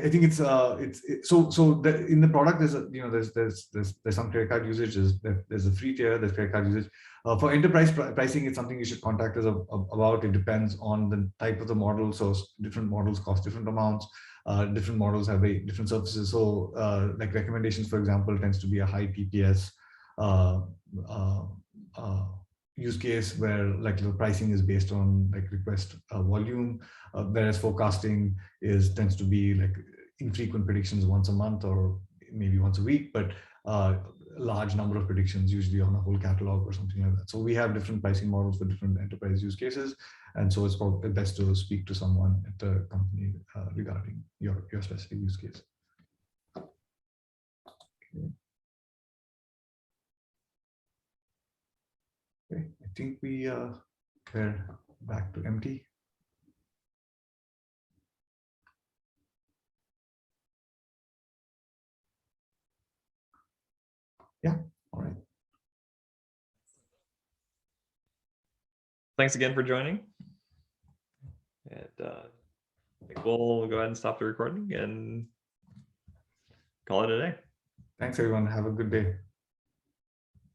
think it's in the product there's some credit card usage, there's a free tier, there's credit card usage. For enterprise pricing, it's something you should contact us about. It depends on the type of the model. So different models cost different amounts. Different models have different services. So like recommendations, for example, tends to be a high TPS use case where like the pricing is based on like request volume, whereas forecasting tends to be like infrequent predictions once a month or maybe once a week, but a large number of predictions usually on a whole catalog or something like that. So we have different pricing models for different enterprise use cases, and so it's probably best to speak to someone at the company regarding your specific use case. Okay, I think we're back to empty. Yeah, all right. Thanks again for joining. And I think we'll go ahead and stop the recording and call it a day. Thanks, everyone. Have a good day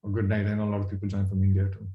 or good night. I know a lot of people join from India too.